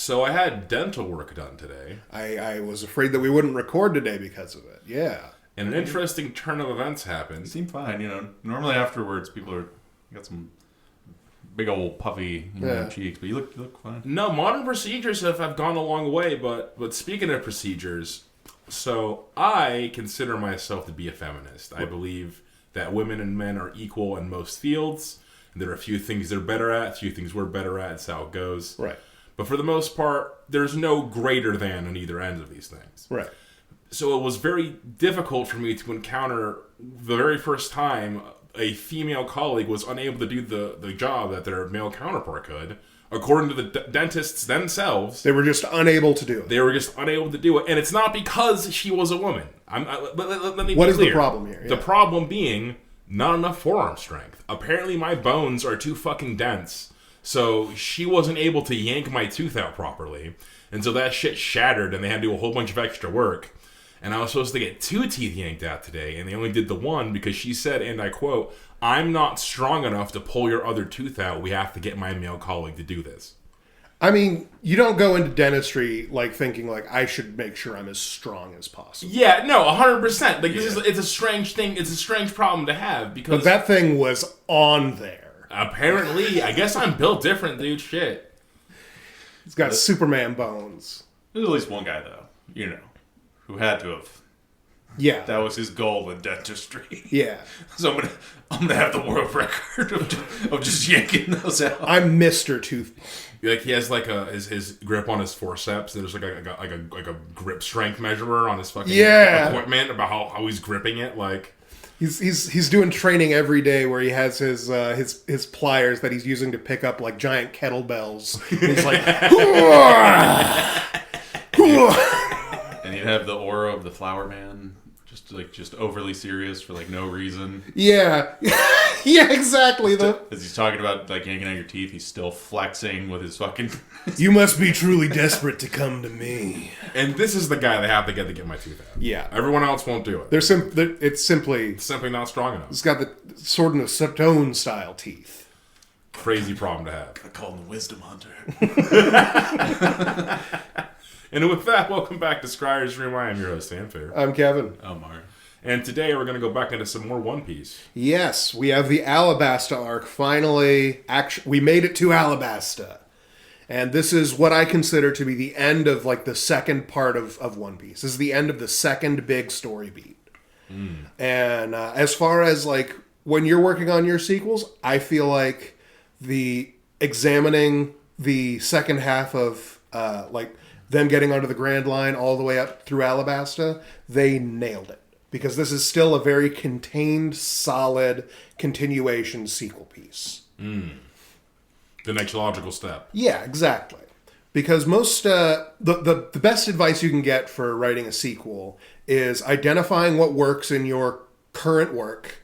So I had dental work done today. I was afraid that we wouldn't record today because of it. Yeah. And an interesting turn of events happened. You seem fine, Normally afterwards, people got some big old puffy cheeks, but you look fine. No, modern procedures have gone a long way, but speaking of procedures, so I consider myself to be a feminist. I believe that women and men are equal in most fields. There are a few things they're better at, a few things we're better at. It's how it goes. Right. But for the most part, there's no greater than on either end of these things. Right. So it was very difficult for me to encounter the very first time a female colleague was unable to do the job that their male counterpart could. According to the dentists themselves, they were just unable to do it. They were just unable to do it. And it's not because she was a woman. Let me be What is clear. the problem here? Yeah. The problem being not enough forearm strength. Apparently my bones are too fucking dense. So she wasn't able to yank my tooth out properly. And so that shit shattered and they had to do a whole bunch of extra work. And I was supposed to get 2 teeth yanked out today. And they only did the 1 because she said, and I quote, "I'm not strong enough to pull your other tooth out. We have to get my male colleague to do this." I mean, you don't go into dentistry thinking I should make sure I'm as strong as possible. Yeah, no, 100%. It's a strange thing. It's a strange problem to have because. But that thing was on there. Apparently, I guess I'm built different, dude. Shit. He's got Superman bones. There's at least one guy though, who had to have. Yeah, that was his goal in dentistry. Yeah. So I'm gonna have the world record of just yanking those out. I'm Mr. Tooth. He has his grip on his forceps. There's like a grip strength measurer on his fucking equipment about how he's gripping it. He's doing training every day where he has his pliers that he's using to pick up giant kettlebells. He's like, and he'd have the aura of the flower man, just overly serious for no reason. Yeah, yeah, exactly. As he's talking about yanking out your teeth, he's still flexing with his fucking. You must be truly desperate to come to me. And this is the guy they have to get my tooth out. Yeah, everyone else won't do it. It's simply not strong enough. It's got the Sword in the Stone style teeth. Crazy problem to have. I call him the Wisdom Hunter. And with that, welcome back to Scryer's Room. I am your host, Famfare. I'm Kevin. I'm Mark. And today we're going to go back into some more One Piece. Yes, we have the Alabasta Arc. Finally, we made it to Alabasta. And this is what I consider to be the end of the second part of One Piece. This is the end of the second big story beat. And as far as when you're working on your sequels, I feel like examining the second half of them getting onto the Grand Line all the way up through Alabasta, they nailed it. Because this is still a very contained, solid continuation sequel piece. The next logical step. Yeah, exactly. Because most the best advice you can get for writing a sequel is identifying what works in your current work,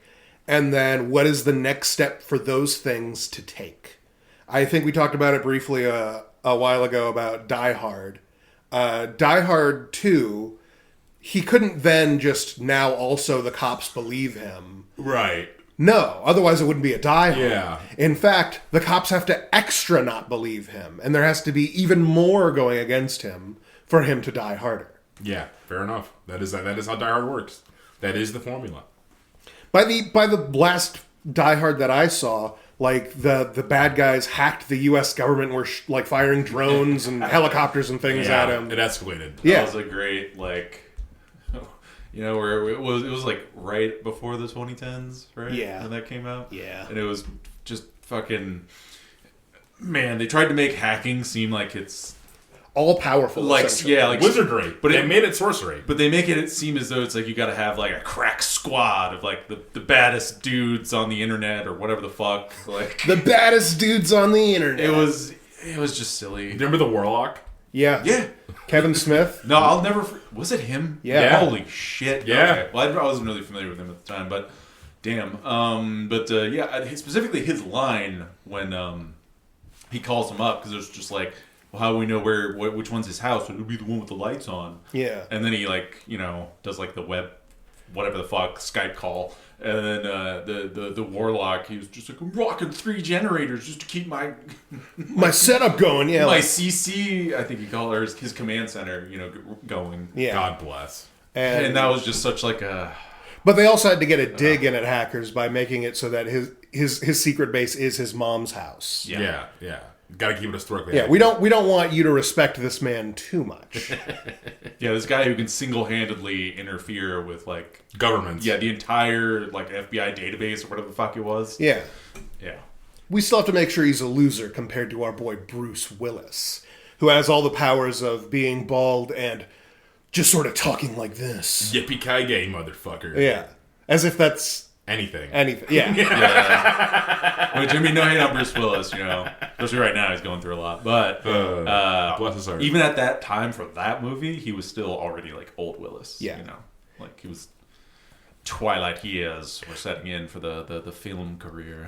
and then what is the next step for those things to take. I think we talked about it briefly a while ago about Die Hard. Die Hard 2, he couldn't then just now also the cops believe him. Right. No, otherwise it wouldn't be a Die Hard. Yeah. In fact, the cops have to extra not believe him, and there has to be even more going against him for him to die harder. Yeah, fair enough. That is how Die Hard works. That is the formula. By the last Die Hard that I saw, the bad guys hacked the U.S. government, were firing drones and helicopters and things at him. It escalated. Yeah, that was a great where it was right before the 2010s, right? Yeah, when that came out. Yeah, and it was just fucking. Man, they tried to make hacking seem like it's all powerful, wizardry, but they made it sorcery. But they make it seem as though it's you got to have a crack squad of the baddest dudes on the internet or whatever the fuck. The baddest dudes on the internet. It was just silly. Remember the Warlock? Yeah. Kevin Smith. No, I'll never. Was it him? Yeah. Holy shit. Yeah. Okay. Well, I wasn't really familiar with him at the time, but damn. Specifically his line when he calls him up because there's just well, how do we know which one's his house? It'll be the one with the lights on. Yeah. And then he does the web whatever the fuck Skype call. And then the warlock, he was just like, I'm rocking 3 generators just to keep my setup going. Yeah, my CC, I think he called it, his command center, going. Yeah, God bless. And that was just such like a. But they also had to get a dig in at hackers by making it so that his secret base is his mom's house. Yeah. Got to keep it historically. Yeah, we don't want you to respect this man too much. Yeah, this guy who can single-handedly interfere with like governments. Yeah, the entire like FBI database or whatever the fuck it was. Yeah. Yeah. We still have to make sure he's a loser compared to our boy Bruce Willis, who has all the powers of being bald and just sort of talking like this. Yippee-ki-yay, motherfucker. Yeah. As if that's... Anything. Yeah. Yeah. Which, I mean, no hate on Bruce Willis, especially right now, he's going through a lot. But bless his heart. Even at that time for that movie, he was still already like old Willis. Yeah. Like he was twilight years were setting in for the film career.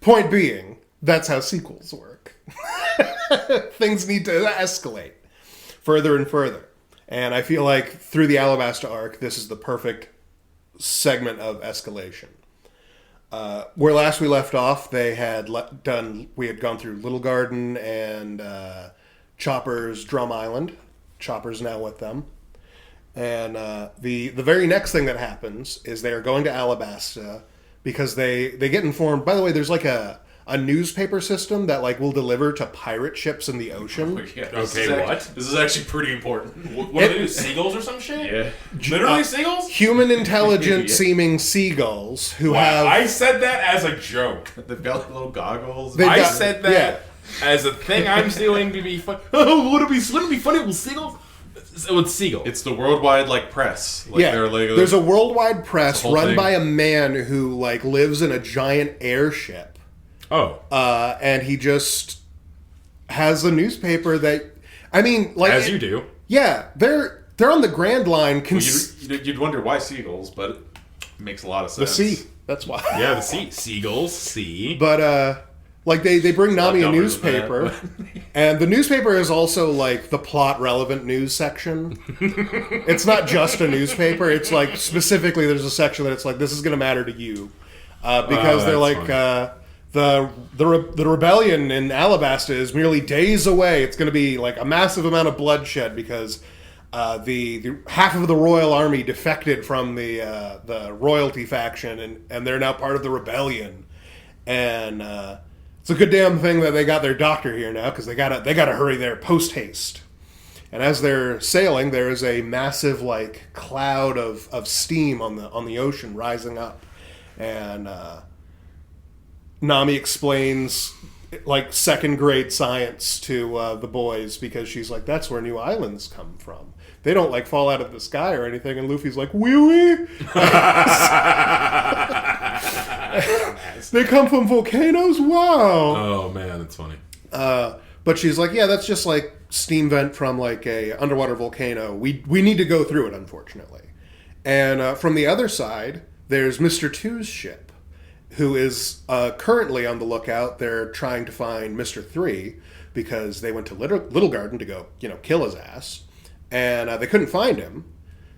Point being, that's how sequels work. Things need to escalate further and further. And I feel like through the Alabasta Arc, this is the perfect segment of escalation. Where last we left off, we had gone through Little Garden and Chopper's Drum Island. Chopper's now with them. And the very next thing that happens is they are going to Alabasta because they get informed. By the way, there's like a newspaper system that like will deliver to pirate ships in the ocean. Oh, yeah. What? This is actually pretty important. What do they do? Seagulls or some shit? Yeah. Literally seagulls? Human intelligent seeming seagulls who have... I said that as a joke. They've got like little goggles. I said that as a thing I'm doing to be fun. Oh, wouldn't it be funny with seagulls? With seagulls. It's the worldwide like press. Like, there's a worldwide press run by a man who like lives in a giant airship. Oh. And he just has a newspaper that, I mean, like... As you do. Yeah, they're on the Grand Line. You'd wonder why seagulls, but it makes a lot of sense. The sea, that's why. Yeah, the sea. Seagulls, sea. But, like, they bring Nami a newspaper, and the newspaper is also, like, the plot-relevant news section. It's not just a newspaper. It's, like, specifically there's a section that it's like, this is going to matter to you. Because they're like... funny. The rebellion in Alabasta is merely days away. It's going to be like a massive amount of bloodshed because the half of the royal army defected from the royalty faction and they're now part of the rebellion. And it's a good damn thing that they got their doctor here now because they gotta hurry there post haste. And as they're sailing, there is a massive like cloud of steam on the ocean rising up, and Nami explains like second grade science to the boys because she's like, that's where new islands come from. They don't like fall out of the sky or anything. And Luffy's like, wee wee. They come from volcanoes? Wow. Oh man, that's funny. But she's like, yeah, that's just like steam vent from like a underwater volcano. We need to go through it, unfortunately. And from the other side, there's Mr. Two's ship, who is currently on the lookout. They're trying to find Mr. 3 because they went to Little Garden to go, kill his ass. And they couldn't find him.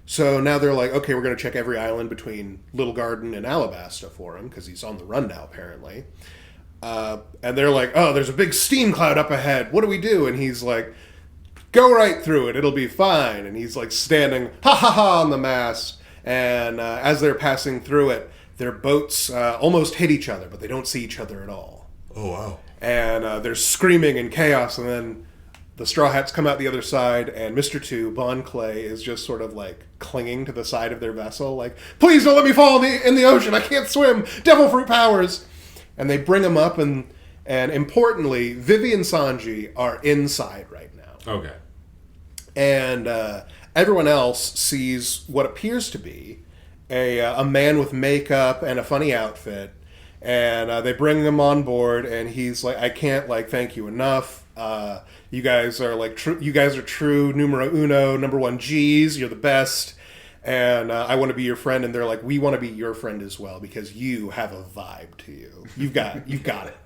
So now they're like, okay, we're going to check every island between Little Garden and Alabasta for him because he's on the run now, apparently. And they're like, oh, there's a big steam cloud up ahead. What do we do? And he's like, go right through it. It'll be fine. And he's like standing, ha, on the mast. And as they're passing through it, their boats almost hit each other, but they don't see each other at all. Oh, wow. And there's screaming and chaos, and then the Straw Hats come out the other side, and Mr. 2, Bon Clay, is just sort of like clinging to the side of their vessel, like, please don't let me fall in the ocean, I can't swim, devil fruit powers! And they bring him up, and importantly, Vivi and Sanji are inside right now. Okay. And everyone else sees what appears to be a man with makeup and a funny outfit, and they bring him on board, and he's like, I can't like thank you enough. You guys are like you guys are true numero uno, number one G's. You're the best, and I want to be your friend. And they're like, we want to be your friend as well because you have a vibe to you. You've got it.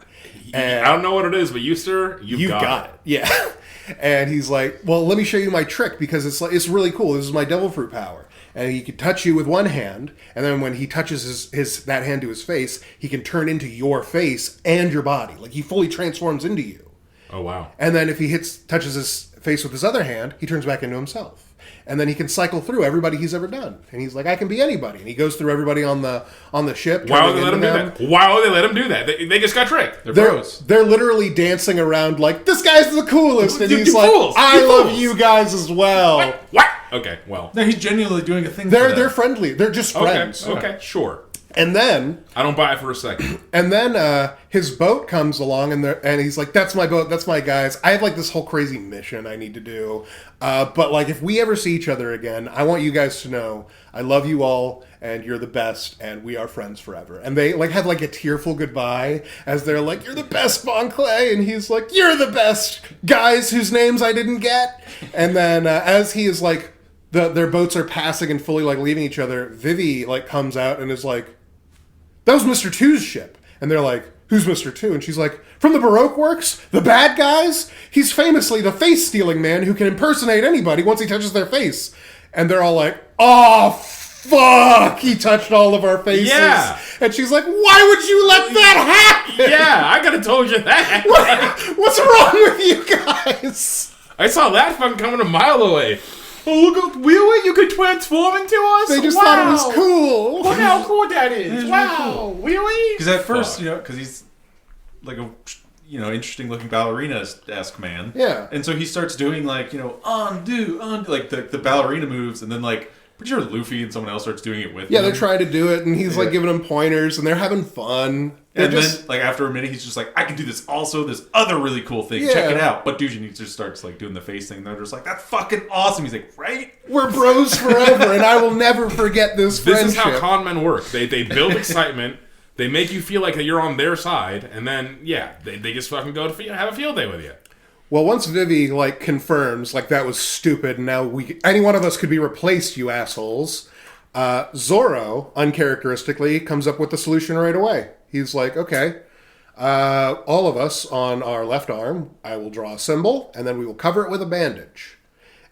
And I don't know what it is, but you, sir, you've got it. Yeah. And he's like, well, let me show you my trick because it's really cool. This is my devil fruit power. And he can touch you with one hand, and then when he touches that hand to his face, he can turn into your face and your body. Like, he fully transforms into you. Oh, wow. And then if he touches his face with his other hand, he turns back into himself. And then he can cycle through everybody he's ever done. And he's like, I can be anybody. And he goes through everybody on the ship. Why would they let him do that? Why would they let him do that? They just got tricked. They're bros. They're literally dancing around like, this guy's the coolest. And he's like, fools. I love you guys as well. What? Okay, well. No, he's genuinely doing a thing. They're friendly. They're just friends. Okay, sure. And then I don't buy it for a second. And then his boat comes along, and he's like, that's my boat, that's my guys. I have like this whole crazy mission I need to do. But like, if we ever see each other again, I want you guys to know I love you all, and you're the best, and we are friends forever. And they like have like a tearful goodbye as they're like, you're the best, Bon Clay. And he's like, you're the best, guys whose names I didn't get. And then as he is like, their boats are passing and fully like leaving each other, Vivi like comes out and is like, that was Mr. Two's ship. And they're like, who's Mr. Two? And she's like, from the Baroque Works? The bad guys? He's famously the face-stealing man who can impersonate anybody once he touches their face. And they're all like, oh, fuck! He touched all of our faces. Yeah. And she's like, why would you let that happen? Yeah, I could have told you that. What's wrong with you guys? I saw that fun coming a mile away. Oh, look, really? You could transform into us? They just thought it was cool. Look how cool that is. Wow. Really? Because at first, because he's like a, interesting looking ballerina-esque man. Yeah. And so he starts doing like, undo, like the ballerina moves, and then like, pretty sure Luffy and someone else starts doing it with him. Yeah, they're trying to do it, and he's like giving them pointers, and they're having fun. And then, like, after a minute, he's just like, I can do this also, this other really cool thing. Yeah. Check it out. But Dujin just starts, like, doing the face thing. And they're just like, that's fucking awesome. He's like, right? We're bros forever, and I will never forget this friendship. This is how con men work. They build excitement. They make you feel like that you're on their side. And then, they just fucking go to have a field day with you. Well, once Vivi, like, confirms, like, that was stupid, and now any one of us could be replaced, you assholes, Zoro, uncharacteristically, comes up with the solution right away. He's like, okay, all of us on our left arm, I will draw a symbol, and then we will cover it with a bandage.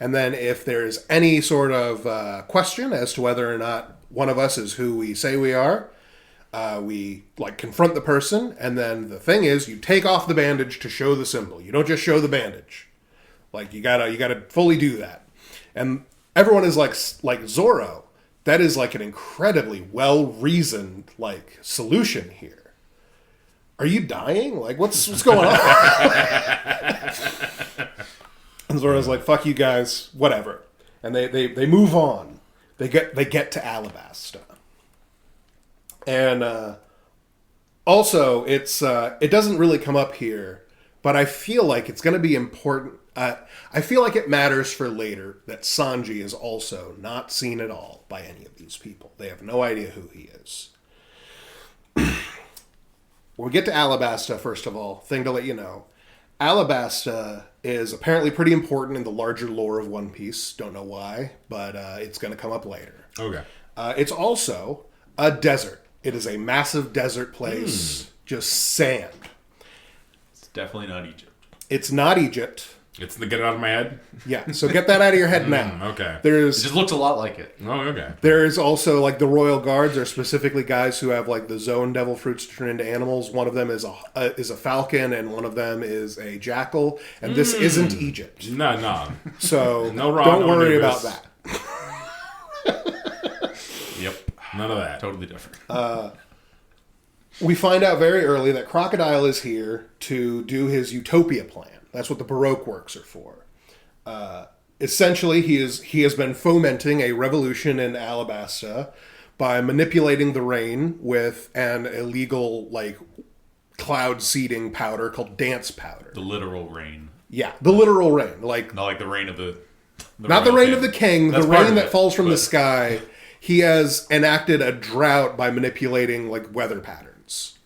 And then if there's any sort of question as to whether or not one of us is who we say we are, we like confront the person, and then the thing is, you take off the bandage to show the symbol. You don't just show the bandage. Like, you gotta fully do that. And everyone is like Zoro. That is like an incredibly well-reasoned like solution here. Are you dying? Like, what's going on? And Zoro's like, fuck you guys, whatever. And they move on. They get to Alabasta. And also, it doesn't really come up here, but I feel like it's going to be important. I feel like it matters for later that Sanji is also not seen at all by any of these people. They have no idea who he is. When we get to Alabasta, first of all, thing to let you know, Alabasta is apparently pretty important in the larger lore of One Piece. Don't know why, but it's going to come up later. Okay. It's also a desert. It is a massive desert place, just sand. It's definitely not Egypt. It's not Egypt. It's the get it out of my head? Yeah, so get that out of your head now. Okay. It just looks a lot like it. Oh, okay. There's also, like, the Royal Guards are specifically guys who have, like, the zone devil fruits to turn into animals. One of them is a falcon, and one of them is a jackal. And this isn't Egypt. No. So No Ra, don't no worry Anubis. about that. Yep. None of that. Totally different. We find out very early that Crocodile is here to do his Utopia plan. That's what the Baroque Works are for. Essentially, he has been fomenting a revolution in Alabasta by manipulating the rain with an illegal, like, cloud seeding powder called dance powder. The literal rain. Yeah, the literal rain. Like, Not like the rain of not the rain of the king, That's the part rain of that it, falls from but- the sky. He has enacted a drought by manipulating, like, weather patterns.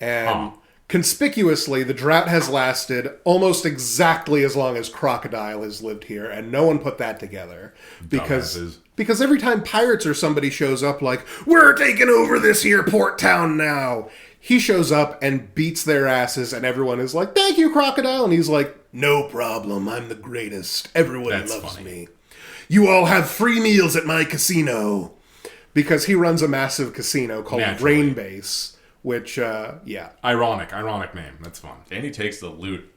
And conspicuously, the drought has lasted almost exactly as long as Crocodile has lived here, and no one put that together. Dumbasses. Because every time pirates or somebody shows up like, we're taking over this here port town now, he shows up and beats their asses, and everyone is like, "Thank you, Crocodile," and he's like, "No problem, I'm the greatest. Everyone That's loves funny. me. You all have free meals at my casino." Because he runs a massive casino called Naturally. Rainbase, which, yeah. Ironic name. That's fun. And he takes the loot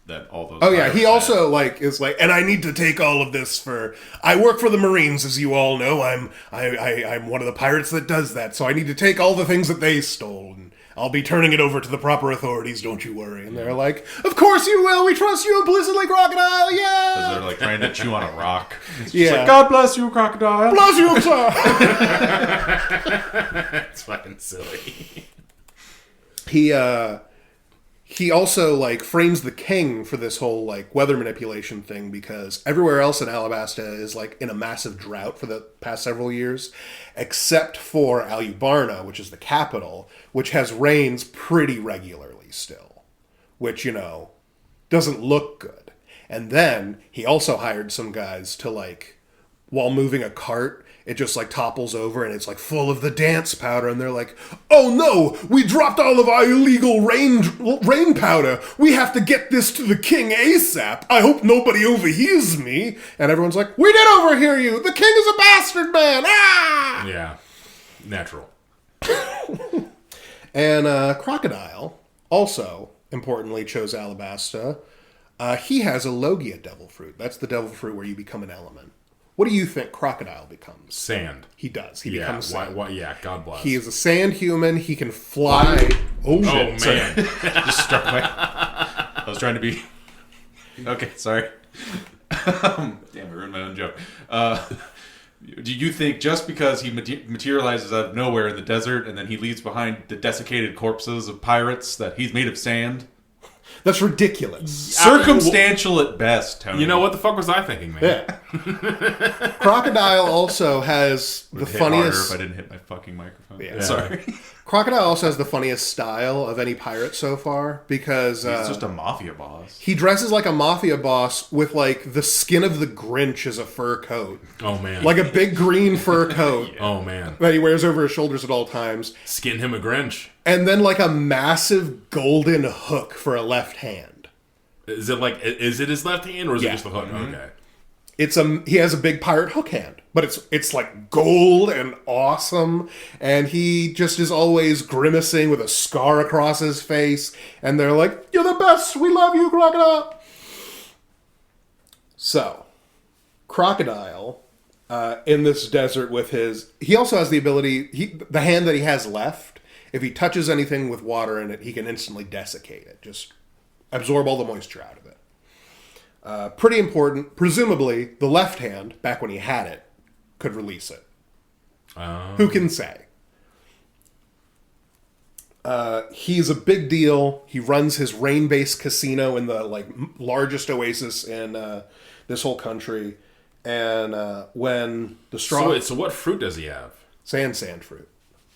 that all those. Oh yeah, he pirates also is like, and I need to take all of this for. I work for the Marines, as you all know. I'm one of the pirates that does that, so I need to take all the things that they stole, and I'll be turning it over to the proper authorities. Don't you worry. And they're like, "Of course you will. We trust you implicitly, Crocodile. Because Yeah." they're like trying to chew on a rock. It's just Yeah. like, God bless you, crocodile. Bless you, sir. It's fucking silly. He also like frames the king for this whole like weather manipulation thing because everywhere else in Alabasta is like in a massive drought for the past several years, except for Alubarna, which is the capital, which has rains pretty regularly still, which, you know, doesn't look good. And then he also hired some guys to like, while moving a cart, it just like topples over and it's like full of the dance powder, and they're like, "Oh no, we dropped all of our illegal rain powder. We have to get this to the king ASAP. I hope nobody overhears me." And everyone's like, "We did overhear you. The king is a bastard man." Ah! Yeah. Natural. And Crocodile also importantly chose Alabasta. He has a Logia devil fruit. That's the devil fruit where you become an element. What do you think Crocodile becomes? Sand. He does. He Yeah. becomes sand. Yeah. God bless. He is a sand human. He can fly. Oh, Oh shit. man. Just struck my. I was trying to be. Okay, sorry. Damn, I ruined my own joke. Do you think just because he materializes out of nowhere in the desert and then he leaves behind the desiccated corpses of pirates that he's made of sand? That's ridiculous. Circumstantial at best, Tony. You know what the fuck was I thinking, man? Yeah. Crocodile also has the Would hit harder funniest. if I didn't hit my fucking microphone. Yeah. Sorry. Crocodile also has the funniest style of any pirate so far because He's just a mafia boss. he dresses like a mafia boss with like the skin of the Grinch as a fur coat, Oh man. like a big green fur coat Oh man. that he wears over his shoulders at all times, Skin him a Grinch. and then like a massive golden hook for a left hand. Is it his left hand or is Yeah. it just the hook? Okay. He has a big pirate hook hand, but it's like gold and awesome, and he just is always grimacing with a scar across his face, and they're like, "You're the best, we love you, Crocodile." So, Crocodile, in this desert with he also has the ability, the hand that he has left, if he touches anything with water in it, he can instantly desiccate it, just absorb all the moisture out of it. Pretty important. Presumably, the left hand, back when he had it, could release it. Who can say? He's a big deal. He runs his rain-based casino in the largest oasis in this whole country. And when the straw So what fruit does he have? sand fruit.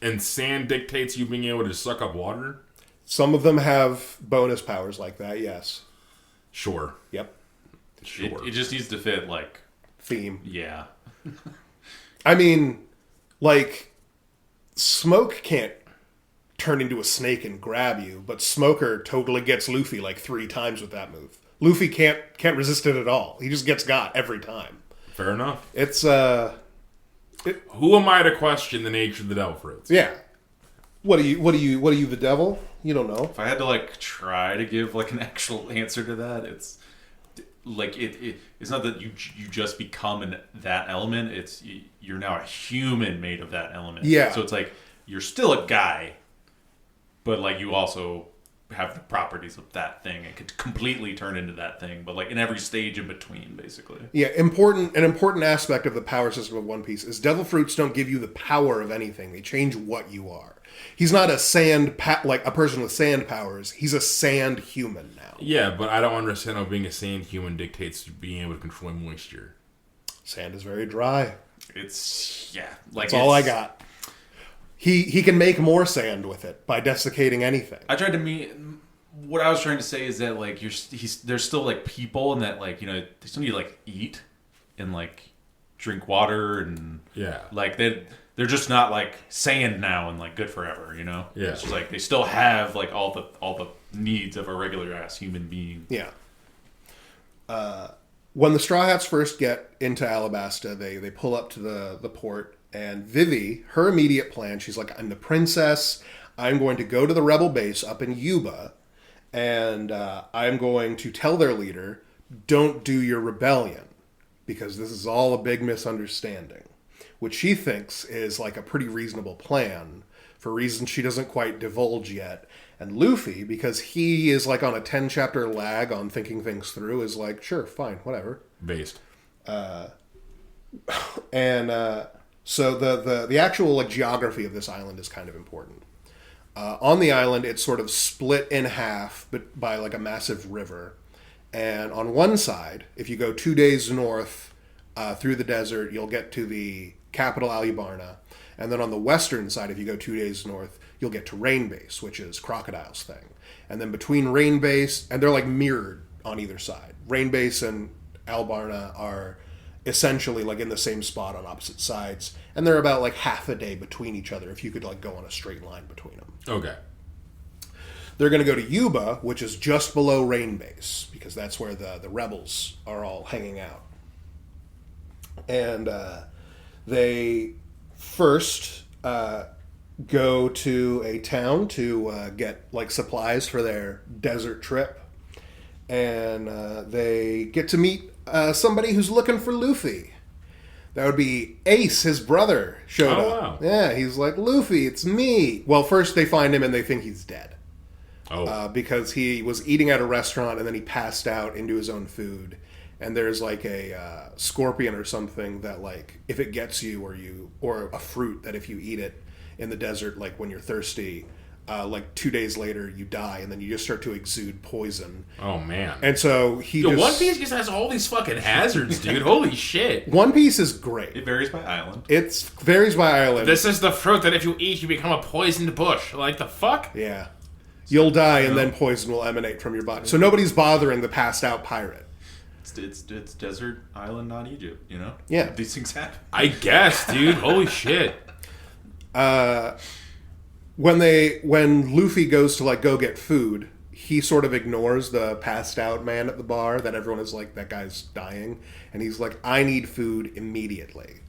And sand dictates you being able to suck up water? Some of them have bonus powers like that. Yes. Sure. Yep. Sure. It just needs to fit, like, Theme. yeah. I mean, like, Smoke can't turn into a snake and grab you, but Smoker totally gets Luffy like 3 times with that move. Luffy can't resist it at all. He just gets got every time. Fair enough. It's Who am I to question the nature of the devil fruits? yeah. What are you the devil? You don't know. If I had to, like, try to give, like, an actual answer to that, it's like it's not that you just become that element. It's you're now a human made of that element. Yeah. So it's like you're still a guy, but like you also have the properties of that thing. It could completely turn into that thing, but like in every stage in between, basically. Yeah, an important aspect of the power system of One Piece is devil fruits don't give you the power of anything. They change what you are. He's not a like a person with sand powers. He's a sand human now. Yeah, but I don't understand how being a sand human dictates being able to control moisture. Sand is very dry. It's like That's all I got. He can make more sand with it by desiccating anything. I tried to what I was trying to say is that like there's still like people and that like, you know, they still need to like eat and like drink water and like they're just not like sand now and like good forever, you know. Yeah, it's just like they still have like all the needs of a regular ass human being. Yeah. When the Straw Hats first get into Alabasta, they pull up to the port, and Vivi, her immediate plan, she's like, I'm the princess. I'm going to go to the rebel base up in Yuba, and I'm going to tell their leader, don't do your rebellion, because this is all a big misunderstanding, which she thinks is like a pretty reasonable plan for reasons she doesn't quite divulge yet. And Luffy, because he is like on a 10-chapter lag on thinking things through, is like, sure, fine, whatever. Based. So the actual like geography of this island is kind of important. On the island, it's sort of split in half but by like a massive river. And on one side, if you go 2 days north through the desert, you'll get to the capital, Alabasta. And then on the western side, if you go 2 days north, you'll get to Rain Base, which is Crocodile's thing. And then between Rain Base, and they're like mirrored on either side. Rain Base and Alabasta are essentially like in the same spot on opposite sides. And they're about like half a day between each other if you could like go on a straight line between them. Okay. They're going to go to Yuba, which is just below Rain Base, because that's where the rebels are all hanging out. And they first go to a town to get like supplies for their desert trip, and they get to meet somebody who's looking for Luffy. That would be Ace, his brother, showed up. Wow. Yeah, he's like, Luffy, it's me. Well, first they find him and they think he's dead. Because he was eating at a restaurant and then he passed out into his own food. And there's like a scorpion or something that like if it gets you or a fruit that if you eat it in the desert, like when you're thirsty, like 2 days later you die and then you just start to exude poison. Oh man. And so he One Piece just has all these fucking hazards, dude. Holy shit. One Piece is great. It varies by island. It varies by island. This is the fruit that if you eat you become a poisoned bush. Like the fuck? Yeah. You'll die and then poison will emanate from your body. So nobody's bothering the passed out pirate. It's desert island, not Egypt, you know? Yeah. These things happen. I guess, dude. Holy shit. When Luffy goes to like go get food, he sort of ignores the passed out man at the bar that everyone is like, that guy's dying. And he's like, I need food immediately.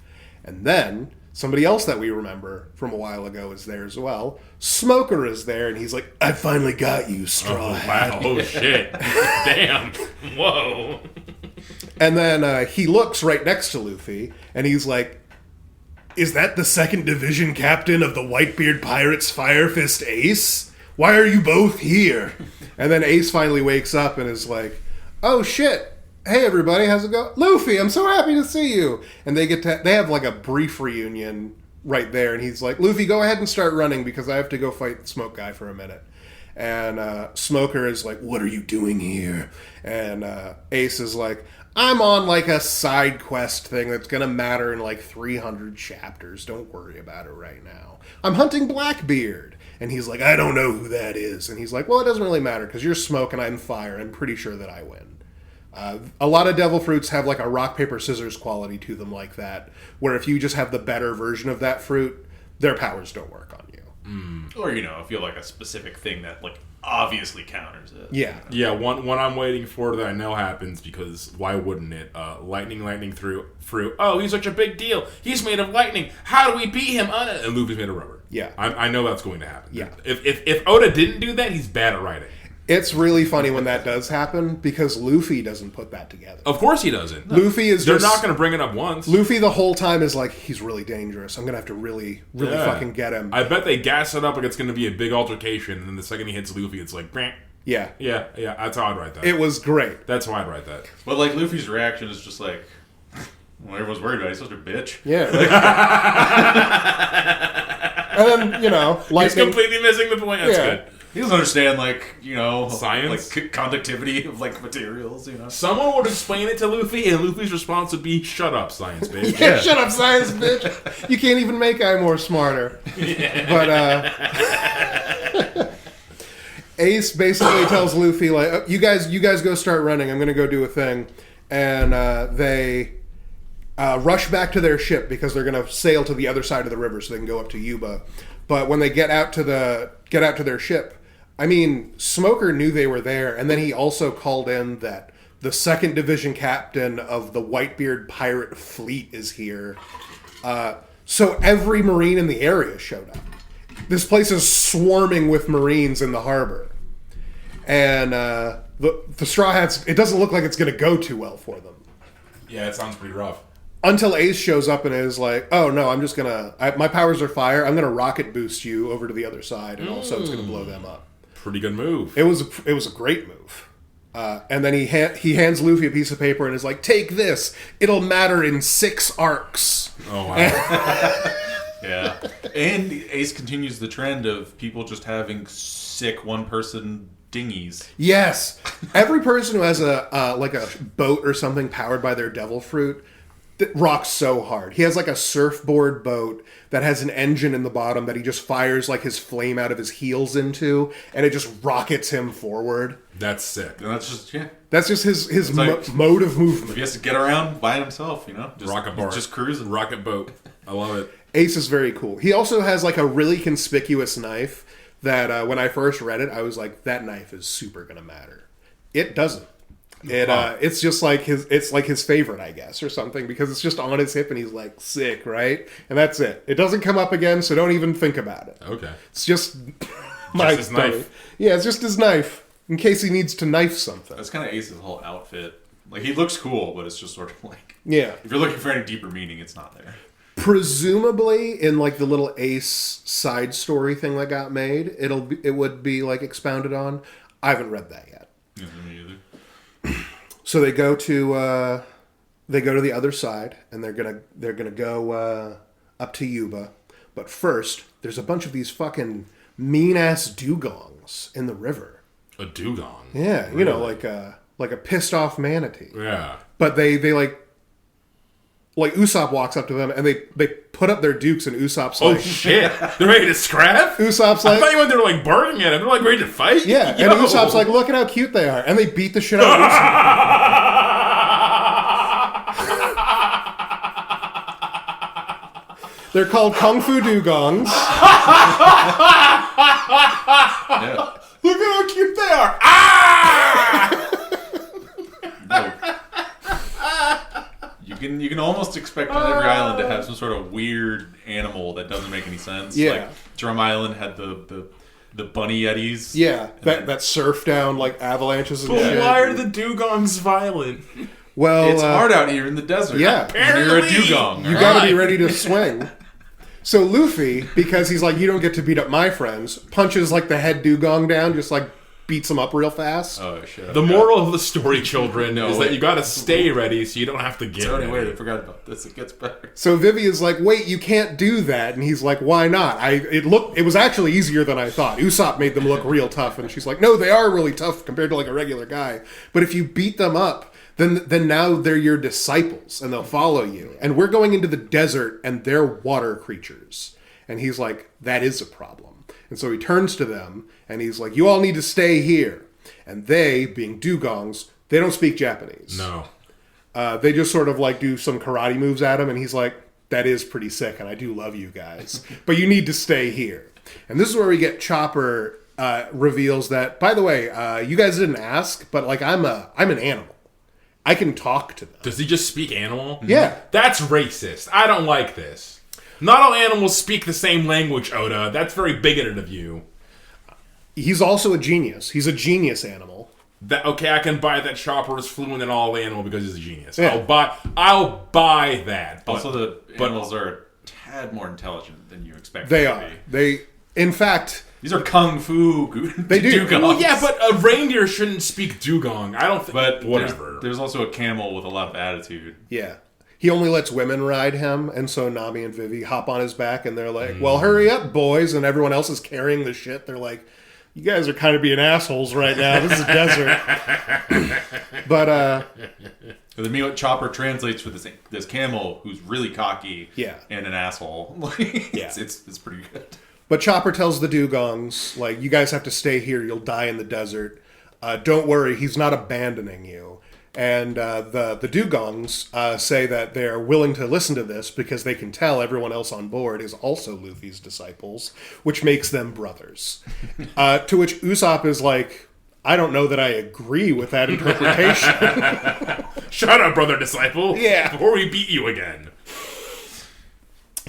And then somebody else that we remember from a while ago is there as well. Smoker is there, and he's like, I finally got you, Straw Hat. Wow. Oh, shit. Damn. Whoa. And then he looks right next to Luffy, and he's like, is that the 2nd Division captain of the Whitebeard Pirates, Fire Fist Ace? Why are you both here? And then Ace finally wakes up and is like, oh shit. Hey everybody, how's it going? Luffy, I'm so happy to see you. And they have like a brief reunion right there, and he's like, Luffy, go ahead and start running because I have to go fight the Smoke Guy for a minute. And Smoker is like, what are you doing here? And Ace is like, I'm on like a side quest thing that's gonna matter in like 300 chapters. Don't worry about it right now. I'm hunting Blackbeard. And he's like, I don't know who that is. And he's like, well, it doesn't really matter because you're Smoke and I'm Fire. I'm pretty sure that I win. A lot of devil fruits have like a rock, paper, scissors quality to them like that, where if you just have the better version of that fruit, their powers don't work on you. Or, you know, if you have like a specific thing that like obviously counters it. Yeah. Yeah, one I'm waiting for that I know happens because why wouldn't it? Lightning through fruit. Oh, he's such a big deal. He's made of lightning. How do we beat him? And Luffy's made of rubber. Yeah. I know that's going to happen. Yeah. If Oda didn't do that, he's bad at writing. It's really funny when that does happen because Luffy doesn't put that together. Of course he doesn't. Luffy is They're not going to bring it up once. Luffy the whole time is like, he's really dangerous. I'm going to have to really fucking get him. I bet they gas it up like it's going to be a big altercation, and then the second he hits Luffy, it's like, Brant. Yeah. Yeah, that's how I'd write that. It was great. That's how I'd write that. But like Luffy's reaction is just like, well, everyone's worried about it. He's such a bitch. Yeah. And then, you know, lightning. He's completely missing the point. That's good. He doesn't understand, like, you know, science, like conductivity of like materials. You know, someone would explain it to Luffy, and Luffy's response would be, "Shut up, science, bitch." Yeah, shut up, science, bitch. You can't even make Eye more smarter. But Ace basically tells Luffy, like, you guys go start running. I'm gonna go do a thing, and they rush back to their ship because they're going to sail to the other side of the river so they can go up to Yuba. But when they get out to their ship, I mean, Smoker knew they were there, and then he also called in that the 2nd Division captain of the Whitebeard pirate fleet is here. So every Marine in the area showed up. This place is swarming with Marines in the harbor. And the Straw Hats, it doesn't look like it's going to go too well for them. Yeah, it sounds pretty rough. Until Ace shows up and is like, oh no, I'm just going to... My powers are fire. I'm going to rocket boost you over to the other side, and also it's going to blow them up. Pretty good move. It was a great move. And then he hands Luffy a piece of paper and is like, take this. It'll matter in 6 arcs. Oh, wow. Yeah. And Ace continues the trend of people just having sick one-person dinghies. Yes. Every person who has a boat or something powered by their devil fruit that rocks so hard. He has like a surfboard boat that has an engine in the bottom that he just fires like his flame out of his heels into, and it just rockets him forward. That's sick. And that's just, yeah. That's just his like, mode of movement. If he has to get around by himself, just rocket boat. Just cruising. Rocket boat. I love it. Ace is very cool. He also has like a really conspicuous knife that when I first read it, I was like, that knife is super gonna matter. It doesn't. It's just like his favorite, I guess, or something, because it's just on his hip and he's like, sick, right? And that's it. It doesn't come up again, so don't even think about it. Okay. It's just his knife. Yeah, it's just his knife in case he needs to knife something. That's kind of Ace's whole outfit. Like, he looks cool, but it's just sort of like, yeah. If you're looking for any deeper meaning, it's not there. Presumably, in like the little Ace side story thing that got made, it would be like expounded on. I haven't read that yet. Yeah, me either. So they go to the other side, and they're gonna go up to Yuba. But first, there's a bunch of these fucking mean ass dugongs in the river. A dugong. Yeah, really? You know, like a pissed off manatee. Yeah. But they like Usopp walks up to them, and they put up their dukes, and Usopp's like, Oh shit! They're ready to scrap? Usopp's I like, thought you meant they were like barking at him. They're like ready to fight? yeah, Yo. and Usopp's like, look at how cute they are, and they beat the shit out of Usopp. They're called Kung Fu Dugongs. Yeah. Look at how cute they are! Ah! You can almost expect on every island to have some sort of weird animal that doesn't make any sense. Yeah. Like Drum Island had the bunny yetis. Yeah, that surf down like avalanches and But shit. why are the dugongs violent? Well, It's hard out here in the desert. yeah. You're a dugong. You gotta be ready to swing. So Luffy, because he's like, you don't get to beat up my friends, punches like the head dugong down, just like beats him up real fast. Oh shit! The moral of the story, children, No, is wait. that you gotta stay ready so you don't have to get Tony, ready. wait, I forgot about this. It gets better. So Vivi is like, wait, you can't do that. And he's like, why not? It was actually easier than I thought. Usopp made them look real tough. And she's like, no, they are really tough compared to like a regular guy. But if you beat them up, then now they're your disciples and they'll follow you. And we're going into the desert and they're water creatures. And he's like, that is a problem. And so he turns to them and he's like, you all need to stay here. And they, being dugongs, they don't speak Japanese. No. They just sort of like do some karate moves at him, and he's like, that is pretty sick, and I do love you guys. But you need to stay here. And this is where we get Chopper reveals that, by the way, you guys didn't ask, but like I'm an animal. I can talk to them. Does he just speak animal? Yeah. That's racist. I don't like this. Not all animals speak the same language, Oda. That's very bigoted of you. He's also a genius. He's a genius animal. Okay, I can buy that Chopper is fluent in all animal because he's a genius. Yeah. I'll buy that. But, Also, the animals are a tad more intelligent than you expect. They them to are. be. In fact, These are kung fu. They do. dugongs. well, yeah, but a reindeer shouldn't speak dugong. I don't think. But whatever. There's also a camel with a lot of attitude. yeah. He only lets women ride him, and so Nami and Vivi hop on his back, and they're like, well, hurry up, boys, and everyone else is carrying the shit. They're like, you guys are kind of being assholes right now. This is a desert. But, And then meanwhile, Chopper translates for this camel who's really cocky Yeah. and an asshole. Yeah. It's pretty good. But Chopper tells the dugongs, like, you guys have to stay here. You'll die in the desert. Don't worry. He's not abandoning you. And the Dugongs say that they're willing to listen to this because they can tell everyone else on board is also Luffy's disciples, which makes them brothers. To which Usopp is like, I don't know that I agree with that interpretation. Shut up, brother disciple. Yeah. Before we beat you again.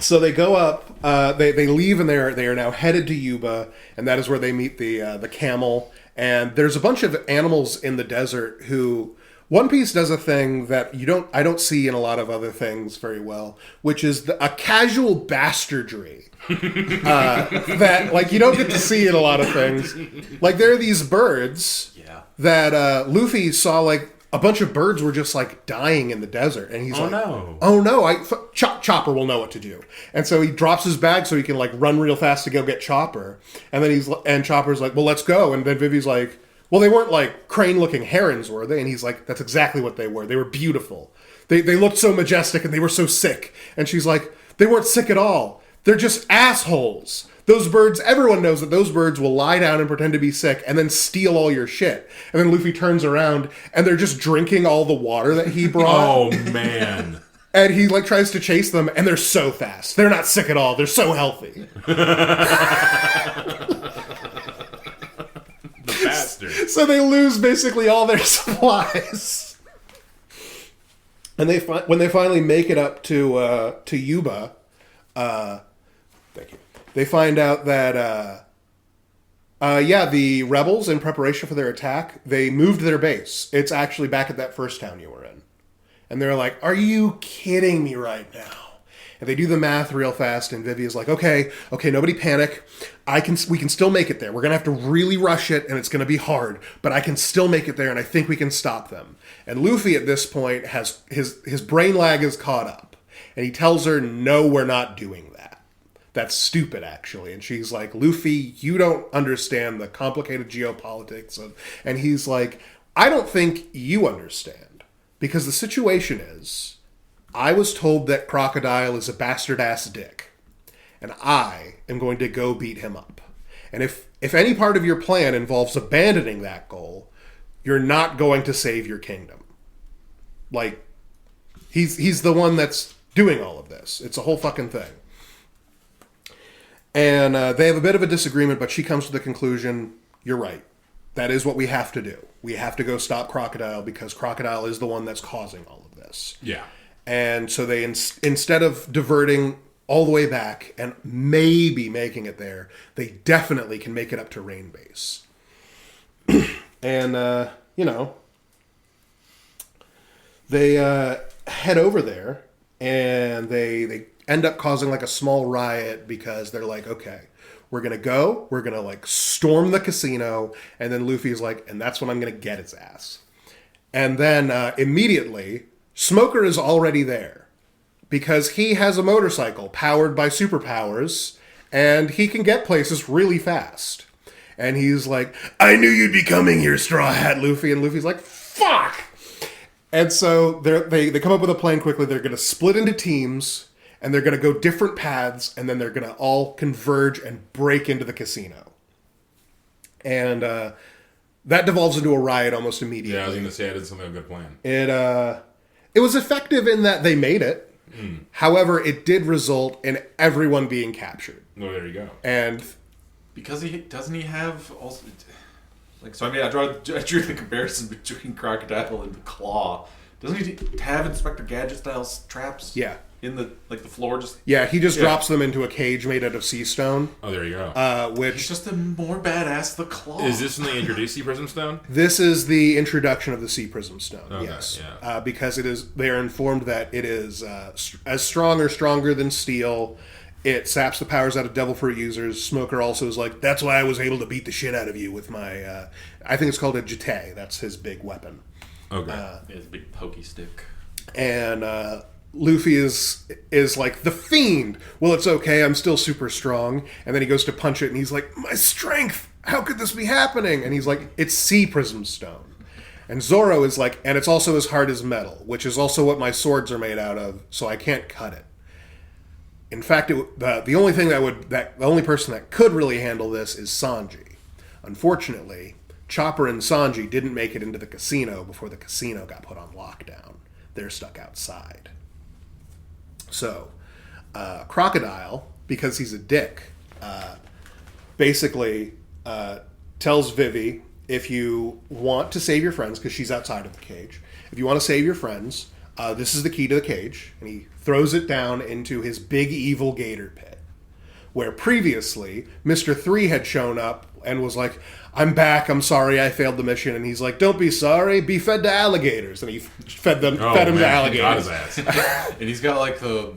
So they go up, they leave, and they are now headed to Yuba, and that is where they meet the camel. And there's a bunch of animals in the desert who... One Piece does a thing that I don't see in a lot of other things very well, which is a casual bastardry that like you don't get to see in a lot of things. Like there are these birds that Luffy saw, like a bunch of birds were just like dying in the desert, and he's oh no, Chopper will know what to do. And so he drops his bag so he can like run real fast to go get Chopper, and then Chopper's like, well, let's go, and then Vivi's like, well, they weren't like crane-looking herons, were they? And he's like, that's exactly what they were. They were beautiful. They looked so majestic, and they were so sick. And she's like, they weren't sick at all. They're just assholes. Those birds, everyone knows that those birds will lie down and pretend to be sick and then steal all your shit. And then Luffy turns around, and they're just drinking all the water that he brought. Oh, man. And he like tries to chase them, and they're so fast. They're not sick at all. They're so healthy. Bastard. So they lose basically all their supplies, and when they finally make it up to Yuba, thank you. They find out that the rebels, in preparation for their attack, they moved their base. It's actually back at that first town you were in, and they're like, "Are you kidding me right now?" And they do the math real fast, and Vivi is like, okay, nobody panic. We can still make it there. We're going to have to really rush it, and it's going to be hard, but I can still make it there, and I think we can stop them. And Luffy, at this point, has his brain lag is caught up, and he tells her, no, we're not doing that. That's stupid, actually. And she's like, Luffy, you don't understand the complicated geopolitics and he's like, I don't think you understand, because the situation is... I was told that Crocodile is a bastard-ass dick, and I am going to go beat him up. And if any part of your plan involves abandoning that goal, you're not going to save your kingdom. Like, he's the one that's doing all of this. It's a whole fucking thing. And they have a bit of a disagreement, but she comes to the conclusion, you're right. That is what we have to do. We have to go stop Crocodile, because Crocodile is the one that's causing all of this. Yeah. And so they, instead of diverting all the way back and maybe making it there, they definitely can make it up to Rain Base. And, they head over there, and they end up causing like a small riot because they're like, okay, we're going to like storm the casino, and then Luffy's like, and that's when I'm going to get his ass. And then immediately... Smoker is already there because he has a motorcycle powered by superpowers, and he can get places really fast. And he's like, I knew you'd be coming here, Straw Hat Luffy. And Luffy's like, fuck! And so they come up with a plan quickly. They're going to split into teams, and they're going to go different paths, and then they're going to all converge and break into the casino. And that devolves into a riot almost immediately. Yeah, I was going to say, I did something a good plan. It was effective in that they made it. Mm. However, it did result in everyone being captured. Oh, there you go. And because doesn't he have also like, so I mean, I drew the comparison between Crocodile and the Claw. Doesn't he have Inspector Gadget style traps? Yeah. In the floor, just he just drops them into a cage made out of sea stone. Oh, there you go. Which he's just a more badass the Claw. Is this when they introduced Sea Prism Stone? This is the introduction of the Sea Prism Stone. Okay, yes, yeah. Because they are informed that it is as strong or stronger than steel. It saps the powers out of Devil Fruit users. Smoker also is like, that's why I was able to beat the shit out of you with my. I think it's called a jete. That's his big weapon. Okay. His big pokey stick. And Luffy is like, the Fiend! Well, it's okay, I'm still super strong. And then he goes to punch it, and he's like, my strength! How could this be happening? And he's like, it's Sea Prism Stone. And Zoro is like, and it's also as hard as metal, which is also what my swords are made out of, so I can't cut it. In fact, the only person that could really handle this is Sanji. Unfortunately, Chopper and Sanji didn't make it into the casino before the casino got put on lockdown. They're stuck outside. So, Crocodile, because he's a dick, basically tells Vivi, if you want to save your friends, because she's outside of the cage, if you want to save your friends, this is the key to the cage. And he throws it down into his big evil gator pit, where previously Mr. 3 had shown up and was like, I'm back, I'm sorry I failed the mission. And he's like, don't be sorry, be fed to alligators. And he fed him to alligators. He got his ass. And he's got like the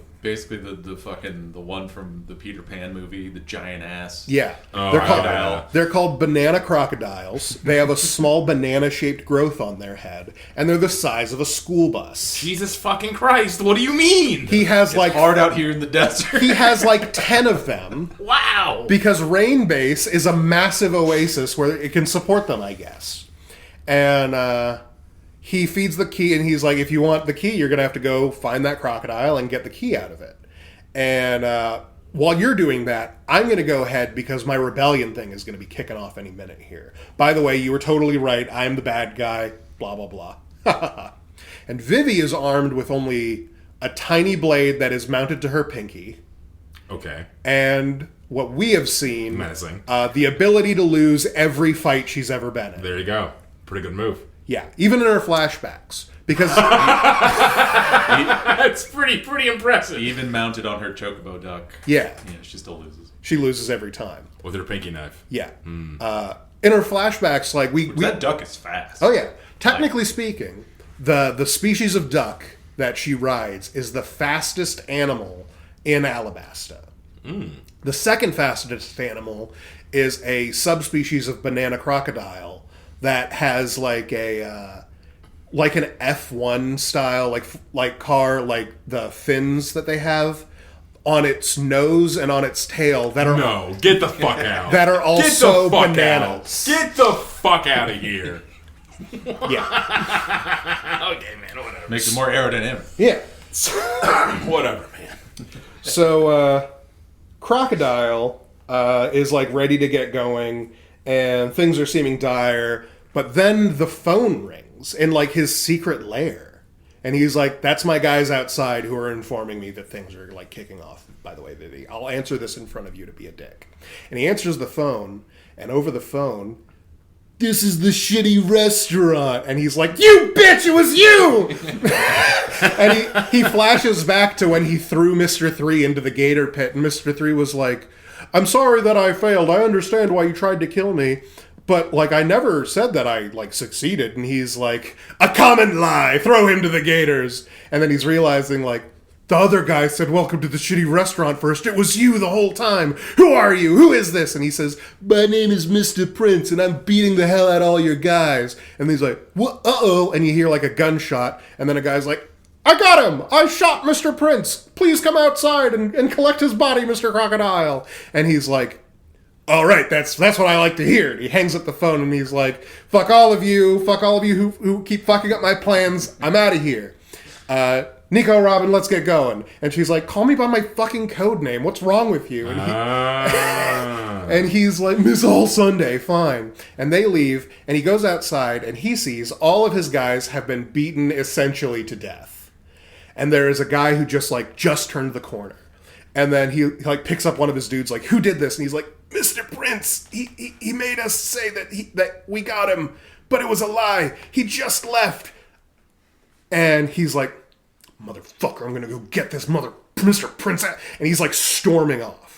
one from the Peter Pan movie, the giant ass. Yeah. Oh, they're called banana crocodiles. They have a small banana-shaped growth on their head, and they're the size of a school bus. Jesus fucking Christ, what do you mean? He has it's hard out here in the desert. He has like 10 of them. Wow. Because Rain Base is a massive oasis where it can support them, I guess. And he feeds the key, and he's like, if you want the key, you're going to have to go find that crocodile and get the key out of it. And while you're doing that, I'm going to go ahead because my rebellion thing is going to be kicking off any minute here. By the way, you were totally right. I'm the bad guy. Blah, blah, blah. And Vivi is armed with only a tiny blade that is mounted to her pinky. Okay. And what we have seen, menacing, the ability to lose every fight she's ever been in. There you go. Pretty good move. Yeah, even in her flashbacks. Because that's pretty impressive. Even mounted on her chocobo duck. Yeah. Yeah, she still loses. She loses every time. With her pinky knife. Yeah. In her flashbacks, like that duck is fast. Oh yeah. Technically speaking, the species of duck that she rides is the fastest animal in Alabasta. The second fastest animal is a subspecies of banana crocodile that has like an F1 style like car, like the fins that they have on its nose and on its tail that are get the fuck out. That are also bananas. Get the fuck out of here. Yeah. Okay, man, whatever. Makes it more aerodynamic. Yeah. Whatever, man. So Crocodile is like ready to get going and things are seeming dire. But then the phone rings in, like, his secret lair. And he's like, that's my guys outside who are informing me that things are, like, kicking off. By the way, Vivi, I'll answer this in front of you to be a dick. And he answers the phone, and over the phone, this is the shitty restaurant. And he's like, you bitch, it was you! And he flashes back to when he threw Mr. 3 into the gator pit. And Mr. 3 was like, I'm sorry that I failed. I understand why you tried to kill me. But, like, I never said that I, like, succeeded. And he's like, a common lie! Throw him to the gators! And then he's realizing, like, the other guy said, welcome to the shitty restaurant first. It was you the whole time. Who are you? Who is this? And he says, my name is Mr. Prince, and I'm beating the hell out of all your guys. And he's like, what? Uh-oh. And you hear, like, a gunshot. And then a guy's like, I got him! I shot Mr. Prince! Please come outside and collect his body, Mr. Crocodile! And he's like, all right, that's what I like to hear. He hangs up the phone and he's like, fuck all of you who keep fucking up my plans. I'm out of here. Nico Robin, let's get going. And she's like, call me by my fucking code name. What's wrong with you? And he's like, Miss All Sunday, fine. And they leave, and he goes outside, and he sees all of his guys have been beaten essentially to death. And there is a guy who just turned the corner. And then he like picks up one of his dudes, like, who did this? And he's like, Mr. Prince, he made us say that we got him, but it was a lie. He just left. And he's like, motherfucker, I'm gonna go get this Mr. Prince. And he's like storming off.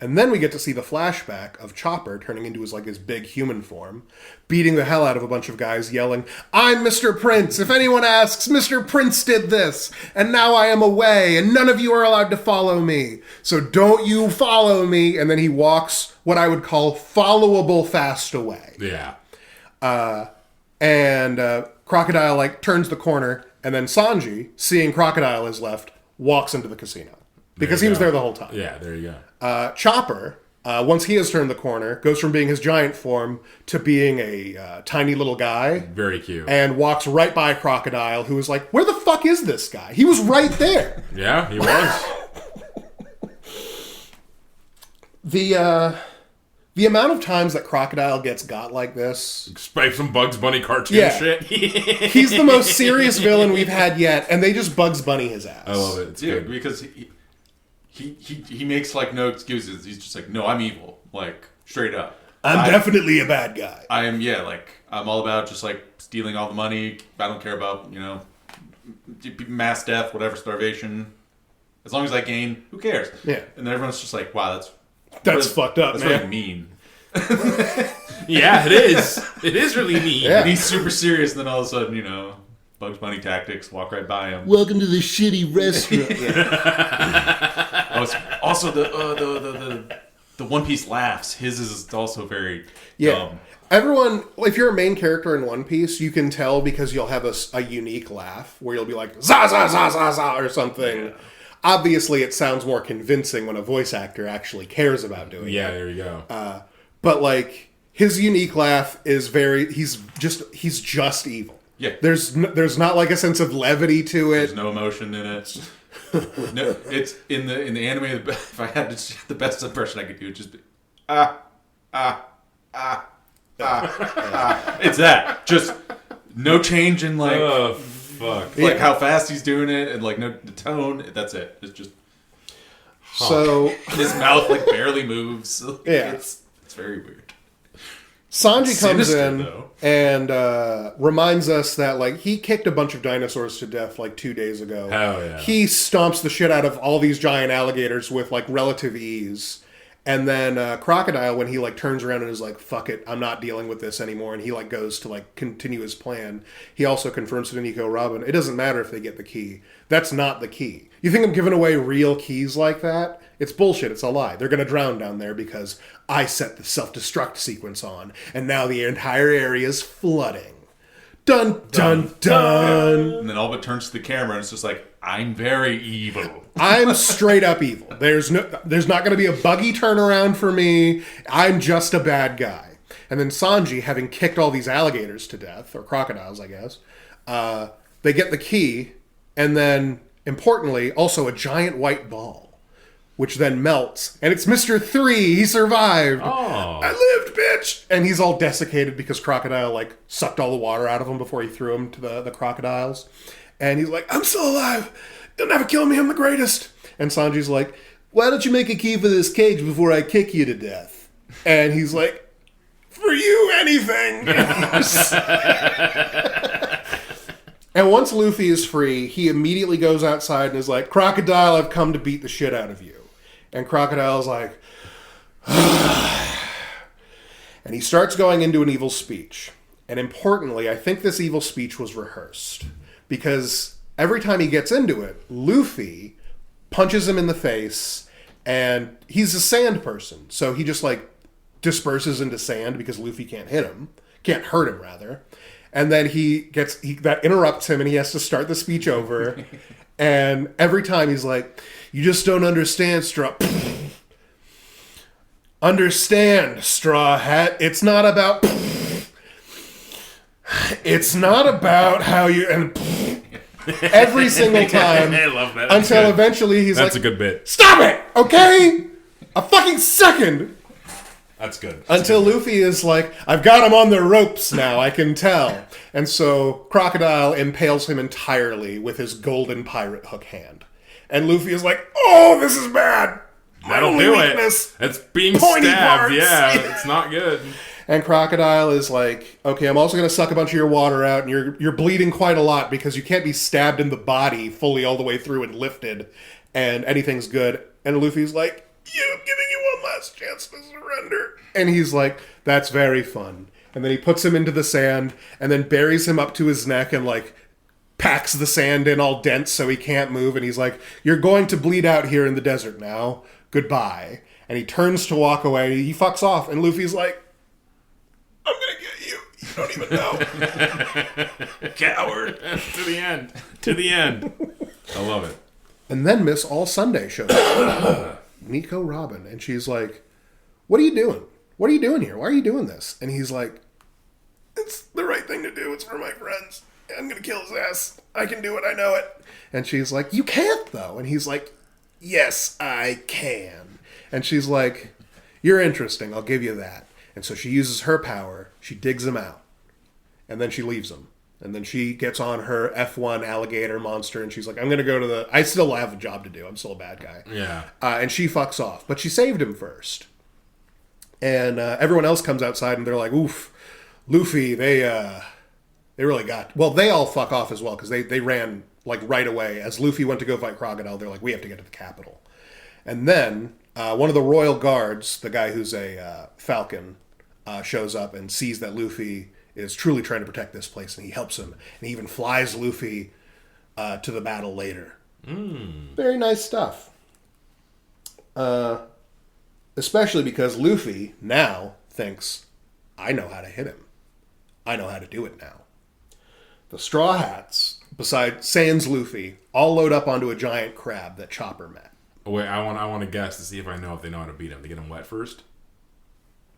And then we get to see the flashback of Chopper turning into his big human form, beating the hell out of a bunch of guys, yelling, I'm Mr. Prince. If anyone asks, Mr. Prince did this. And now I am away, and none of you are allowed to follow me. So don't you follow me. And then he walks what I would call followable fast away. Yeah. And Crocodile turns the corner, and then Sanji, seeing Crocodile is left, walks into the casino. Because he was there the whole time. Yeah, there you go. Chopper, once he has turned the corner, goes from being his giant form to being a tiny little guy. Very cute. And walks right by Crocodile, who is like, where the fuck is this guy? He was right there. Yeah, he was. The amount of times that Crocodile gets got like this... By some Bugs Bunny cartoon shit. He's the most serious villain we've had yet, and they just Bugs Bunny his ass. I love it. It's good. Because he makes, like, no excuses. He's just like, no, I'm evil. Like, straight up. I'm definitely a bad guy. I am, I'm all about just, like, stealing all the money. I don't care about, mass death, whatever, starvation. As long as I gain, who cares? Yeah. And everyone's just like, wow, that's fucked up, that's man. really mean. Yeah, it is. It is really mean. Yeah. And he's super serious, and then all of a sudden, Bugs Bunny tactics, walk right by him. Welcome to the shitty restaurant. Also, the One Piece laughs. His is also very dumb. Everyone, if you're a main character in One Piece, you can tell because you'll have a unique laugh where you'll be like, za, za, za, za, za, or something. Yeah. Obviously, it sounds more convincing when a voice actor actually cares about doing it. Yeah, there you go. But, like, his unique laugh is he's just evil. Yeah. There's not, like, a sense of levity to it. There's no emotion in it. No, it's in the anime. If I had to, the best impression I could do would just be It's that. Just no change in, like, oh, fuck. Like how fast he's doing it and, like, no the tone. That's it. It's just. So his mouth, like, barely moves. Yeah. It's very weird. Sanji comes Sinister, in though. and reminds us that, like, he kicked a bunch of dinosaurs to death, like, 2 days ago. Hell yeah. He stomps the shit out of all these giant alligators with, like, relative ease. And then Crocodile, when he, like, turns around and is like, fuck it, I'm not dealing with this anymore, and he, like, goes to, like, continue his plan, he also confirms to Nico Robin, it doesn't matter if they get the key. That's not the key. You think I'm giving away real keys like that? It's bullshit. It's a lie. They're going to drown down there because I set the self-destruct sequence on, and now the entire area is flooding. Dun, dun, dun. And then all but turns to the camera, and it's just like, I'm very evil. I'm straight up evil. There's not going to be a buggy turnaround for me. I'm just a bad guy. And then Sanji, having kicked all these alligators to death, or crocodiles, I guess, they get the key, and then, importantly, also a giant white ball, which then melts, and it's Mr. 3. He survived. Oh. I lived, bitch! And he's all desiccated because Crocodile, like, sucked all the water out of him before he threw him to the crocodiles. And he's like, I'm still alive. Don't ever kill me. I'm the greatest. And Sanji's like, why don't you make a key for this cage before I kick you to death? And he's like, for you, anything. And once Luffy is free, he immediately goes outside and is like, Crocodile, I've come to beat the shit out of you. And Crocodile's like, and he starts going into an evil speech. And importantly, I think this evil speech was rehearsed. Because every time he gets into it, Luffy punches him in the face, and he's a sand person. So he just, like, disperses into sand because Luffy can't hurt him, rather. And then that interrupts him, and he has to start the speech over. And every time he's like, you just don't understand, Straw. Understand, Straw Hat. It's not about how you... And every single time. I love that. Until eventually he's like... That's a good bit. Stop it! Okay? A fucking second! That's good. Until Luffy is like, I've got him on the ropes now, I can tell. And so Crocodile impales him entirely with his golden pirate hook hand. And Luffy is like, oh, this is bad! That'll do it. It's being Pointy stabbed. parts. Yeah, it's not good. And Crocodile is like, okay, I'm also going to suck a bunch of your water out, and you're bleeding quite a lot because you can't be stabbed in the body fully all the way through and lifted, and anything's good. And Luffy's like, I'm giving you one last chance to surrender. And he's like, that's very fun. And then he puts him into the sand, and then buries him up to his neck and, like, packs the sand in all dense so he can't move. And he's like, you're going to bleed out here in the desert now. Goodbye. And he turns to walk away. He fucks off, and Luffy's like, I'm gonna get you. You don't even know. Coward. To the end. To the end. I love it. And then Miss All Sunday shows up. Nico Robin. And she's like, what are you doing? What are you doing here? Why are you doing this? And he's like, it's the right thing to do. It's for my friends. I'm gonna kill his ass. I can do it. I know it. And she's like, you can't, though. And he's like, yes, I can. And she's like, You're interesting. I'll give you that. And so she uses her power. She digs him out. And then she leaves him. And then she gets on her F1 alligator monster, and she's like, I'm going to go to the... I still have a job to do. I'm still a bad guy. Yeah. And she fucks off. But she saved him first. And everyone else comes outside, and they're like, oof, Luffy, they really got... Well, they all fuck off as well, because they ran, like, right away. As Luffy went to go fight Crocodile, they're like, we have to get to the capital. And then one of the royal guards, the guy who's a falcon, shows up and sees that Luffy is truly trying to protect this place, and he helps him. And he even flies Luffy to the battle later. Very nice stuff. Especially because Luffy now thinks, I know how to hit him. I know how to do it now. The Straw Hats, besides Sans Luffy, all load up onto a giant crab that Chopper met. Oh, wait, I want to guess to see if I know if they know how to beat him. They get him wet first?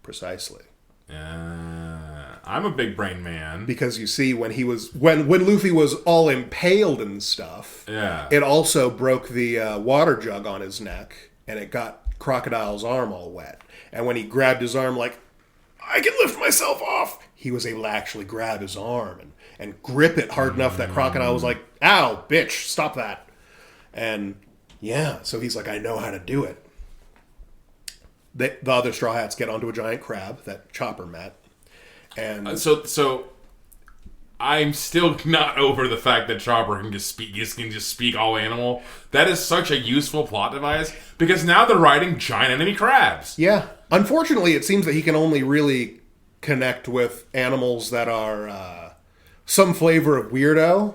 Precisely. I'm a big brain man. Because you see, when Luffy was all impaled and stuff, it also broke the water jug on his neck, and it got Crocodile's arm all wet. And when he grabbed his arm, like, I can lift myself off, he was able to actually grab his arm and grip it hard enough that Crocodile was like, ow, bitch, stop that. And yeah, so he's like, I know how to do it. The other Straw Hats get onto a giant crab that Chopper met. And so I'm still not over the fact that Chopper can just speak all animal. That is such a useful plot device, because now they're riding giant enemy crabs. Yeah. Unfortunately, it seems that he can only really connect with animals that are some flavor of weirdo.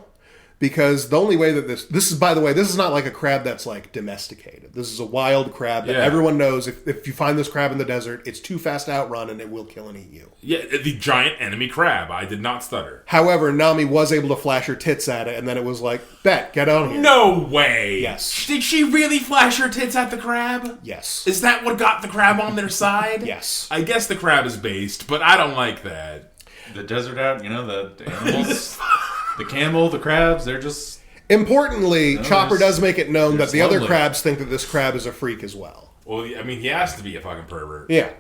Because the only way that this is, by the way, this is not like a crab that's like domesticated. This is a wild crab that everyone knows if you find this crab in the desert, it's too fast to outrun and it will kill and eat you. Yeah, the giant enemy crab. I did not stutter. However, Nami was able to flash her tits at it, and then it was like, bet, get on here. No way! Yes. Did she really flash her tits at the crab? Yes. Is that what got the crab on their side? Yes. I guess the crab is based, but I don't like that. The desert out, the animals... The camel, the crabs, they're just... Importantly, Chopper does make it known that the other lonely. crabs think that this crab is a freak as well. Well, I mean, he has to be a fucking pervert. Yeah.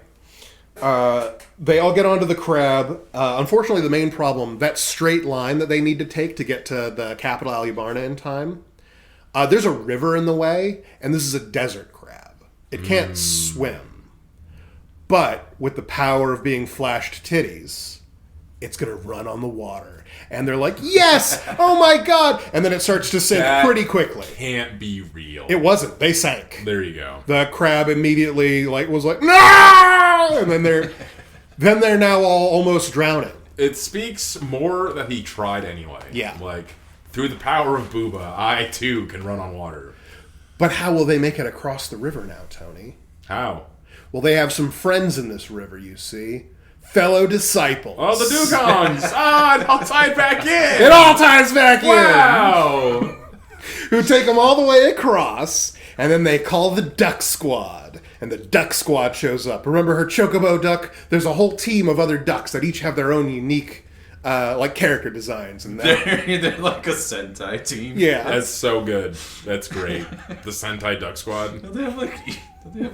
They all get onto the crab. Unfortunately, the main problem, that straight line that they need to take to get to the capital, Alabasta, in time, there's a river in the way, and this is a desert crab. It can't swim. But with the power of being flashed titties, it's going to run on the water. And they're like, yes! Oh my god! And then it starts to sink pretty quickly. Can't be real. It wasn't. They sank. There you go. The crab immediately was like, no! And then they're now all almost drowning. It speaks more that he tried anyway. Yeah. Like, through the power of Booba, I too can run on water. But how will they make it across the river now, Tony? How? Well, they have some friends in this river, you see. Fellow disciples. Oh, the Dugongs! It all tied back in! It all ties back Wow! Who take them all the way across, and then they call the Duck Squad. And the Duck Squad shows up. Remember her Chocobo Duck? There's a whole team of other ducks that each have their own unique character designs. And they're like a Sentai team. Yeah. That's so good. That's great. The Sentai Duck Squad. They have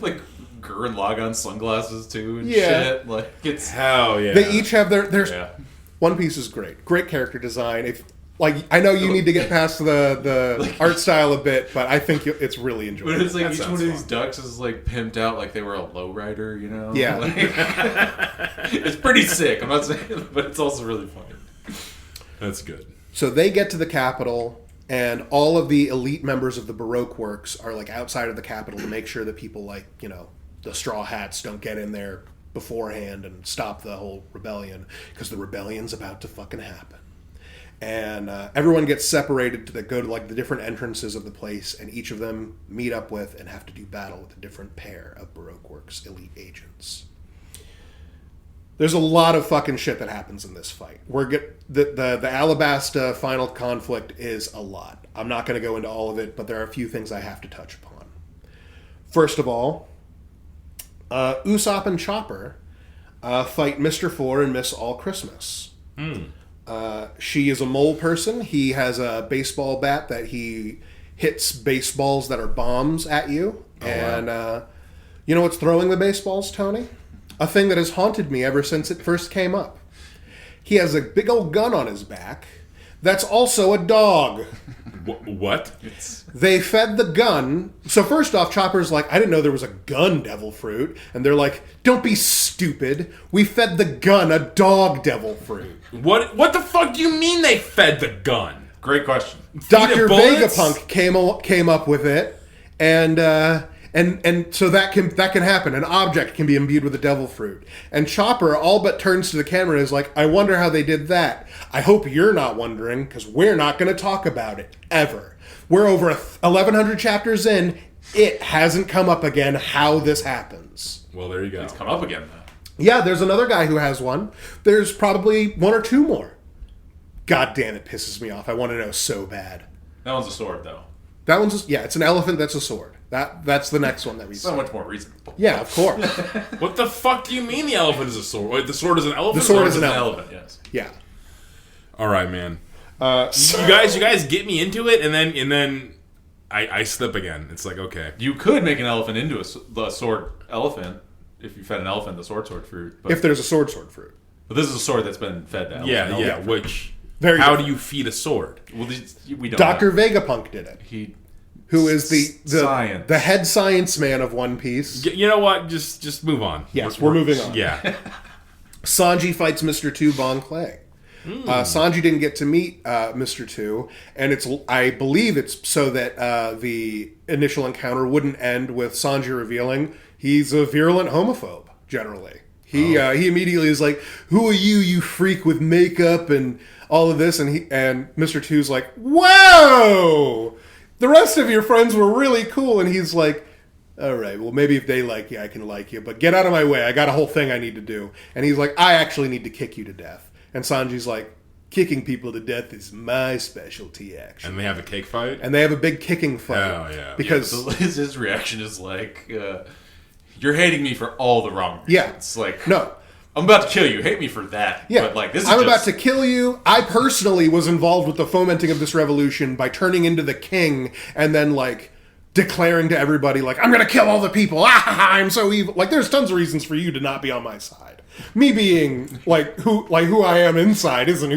like Gurren Lagann sunglasses too and Yeah. shit. Like it's Hell yeah. They each have their... yeah. One Piece is great. Great character design. I know you need to get past the art style a bit, but I think it's really enjoyable. But it's like That each one sounds of these fun. ducks is like pimped out like they were a lowrider, you know? Yeah. Like, it's pretty sick. I'm not saying, but it's also really funny. That's good. So they get to the capital, and all of the elite members of the Baroque Works are like outside of the capital to make sure that people the Straw Hats don't get in there beforehand and stop the whole rebellion, because the rebellion's about to fucking happen. And everyone gets separated to go to the different entrances of the place, and each of them meet up with and have to do battle with a different pair of Baroque Works elite agents. There's a lot of fucking shit that happens in this fight. The Alabasta final conflict is a lot. I'm not going to go into all of it, but there are a few things I have to touch upon. First of all, Usopp and Chopper fight Mr. Four and Miss All Christmas. She is a mole person. He has a baseball bat that he hits baseballs that are bombs at you. Wow. You know what's throwing the baseballs, Tony? A thing that has haunted me ever since it first came up. He has a big old gun on his back that's also a dog. What? They fed the gun. So first off, Chopper's like, I didn't know there was a gun devil fruit. And they're like, don't be stupid. We fed the gun a dog devil fruit. What the fuck do you mean they fed the gun? Great question. Dr. bullets? Vegapunk came up with it. And so that can happen. An object can be imbued with a devil fruit. And Chopper all but turns to the camera and is like, I wonder how they did that. I hope you're not wondering, because we're not going to talk about it, ever. We're over 1,100 chapters in. It hasn't come up again how this happens. Well, there you go. It's come up again, though. Yeah, there's another guy who has one. There's probably one or two more. God damn, it pisses me off. I want to know so bad. That one's a sword, though. That one's it's an elephant that's a sword. That's the next one that we see. So much more reasonable. Yeah, of course. What the fuck do you mean the elephant is a sword? Wait, the sword is an elephant? The sword is It's an an elephant. elephant, yes. Yeah. All right, man. So- You guys get me into it, and then I slip again. It's like, okay. You could make an elephant into a sword elephant if you fed an elephant the sword fruit. But, if there's a sword fruit. but this is a sword that's been fed to elephant. Yeah. Which, Very how different. do you feed a sword? Well, we don't Dr. know. Vegapunk did it. Who is Science. the head science man of One Piece. You know what? Just move on. Yes, we're moving on. Yeah. Sanji fights Mr. 2 Bon Clay. Sanji didn't get to meet Mr. 2, and I believe it's so that the initial encounter wouldn't end with Sanji revealing he's a virulent homophobe, generally. He immediately is like, who are you, you freak with makeup and all of this? And Mr. 2's like, whoa! The rest of your friends were really cool. And he's like, all right, well, maybe if they like you, I can like you. But get out of my way. I got a whole thing I need to do. And he's like, I actually need to kick you to death. And Sanji's like, kicking people to death is my specialty, actually. And they have a cake fight? And they have a big kicking fight. Oh, yeah. Because so his reaction is like, you're hating me for all the wrong reasons. Yeah. It's like, no. I'm about to kill you. Hate me for that. Yeah. But like, this is I'm just... about to kill you. I personally was involved with the fomenting of this revolution by turning into the king and then, like, declaring to everybody, like, I'm going to kill all the people. I'm so evil. Like, there's tons of reasons for you to not be on my side. Me being, who I am inside isn't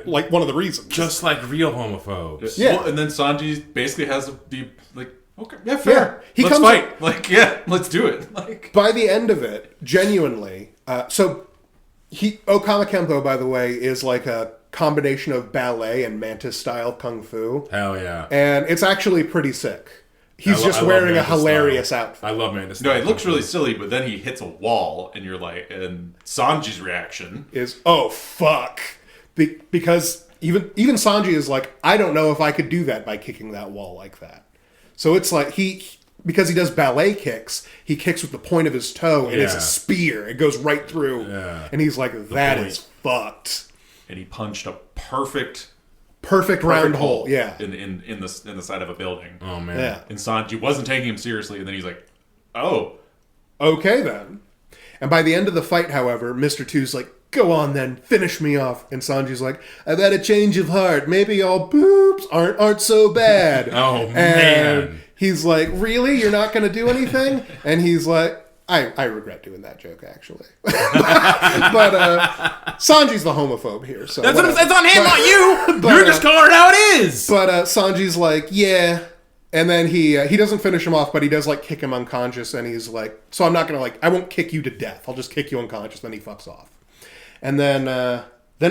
one of the reasons. Just like real homophobes. Yeah. Well, and then Sanji basically has to be like, okay, yeah, fair. Yeah. He Let's comes fight. Like, yeah, let's do it. Like, by the end of it, genuinely, Okama Kempo, by the way, is like a combination of ballet and mantis-style kung fu. Hell yeah. And it's actually pretty sick. He's I just love wearing a Mantis hilarious style. outfit. I love Mantis. no, it looks really silly, but then he hits a wall, and you're like, and Sanji's reaction Is, oh, fuck. Because even Sanji is like, I don't know if I could do that by kicking that wall like that. So it's like, because he does ballet kicks, he kicks with the point of his toe, and it's a Yeah. spear. It goes right through. Yeah. And he's like, that point. is fucked. and he punched a perfect Round hole. Yeah. in the side of a building. Oh, man. Yeah. And Sanji wasn't taking him seriously, and then he's like, oh. Okay, then. And by the end of the fight, however, Mr. 2's like, go on then, finish me off. And Sanji's like, I've had a change of heart. Maybe all boobs aren't so bad. Oh, and man. He's like, really? You're not going to do anything? And he's like, I regret doing that joke, actually. but Sanji's the homophobe here. So That's whatever. on him, not you. but, You're just calling it how it is. But Sanji's like, yeah. And then he doesn't finish him off, but he does, like, kick him unconscious. And he's like, so I'm not going to, I won't kick you to death. I'll just kick you unconscious. Then he fucks off. And then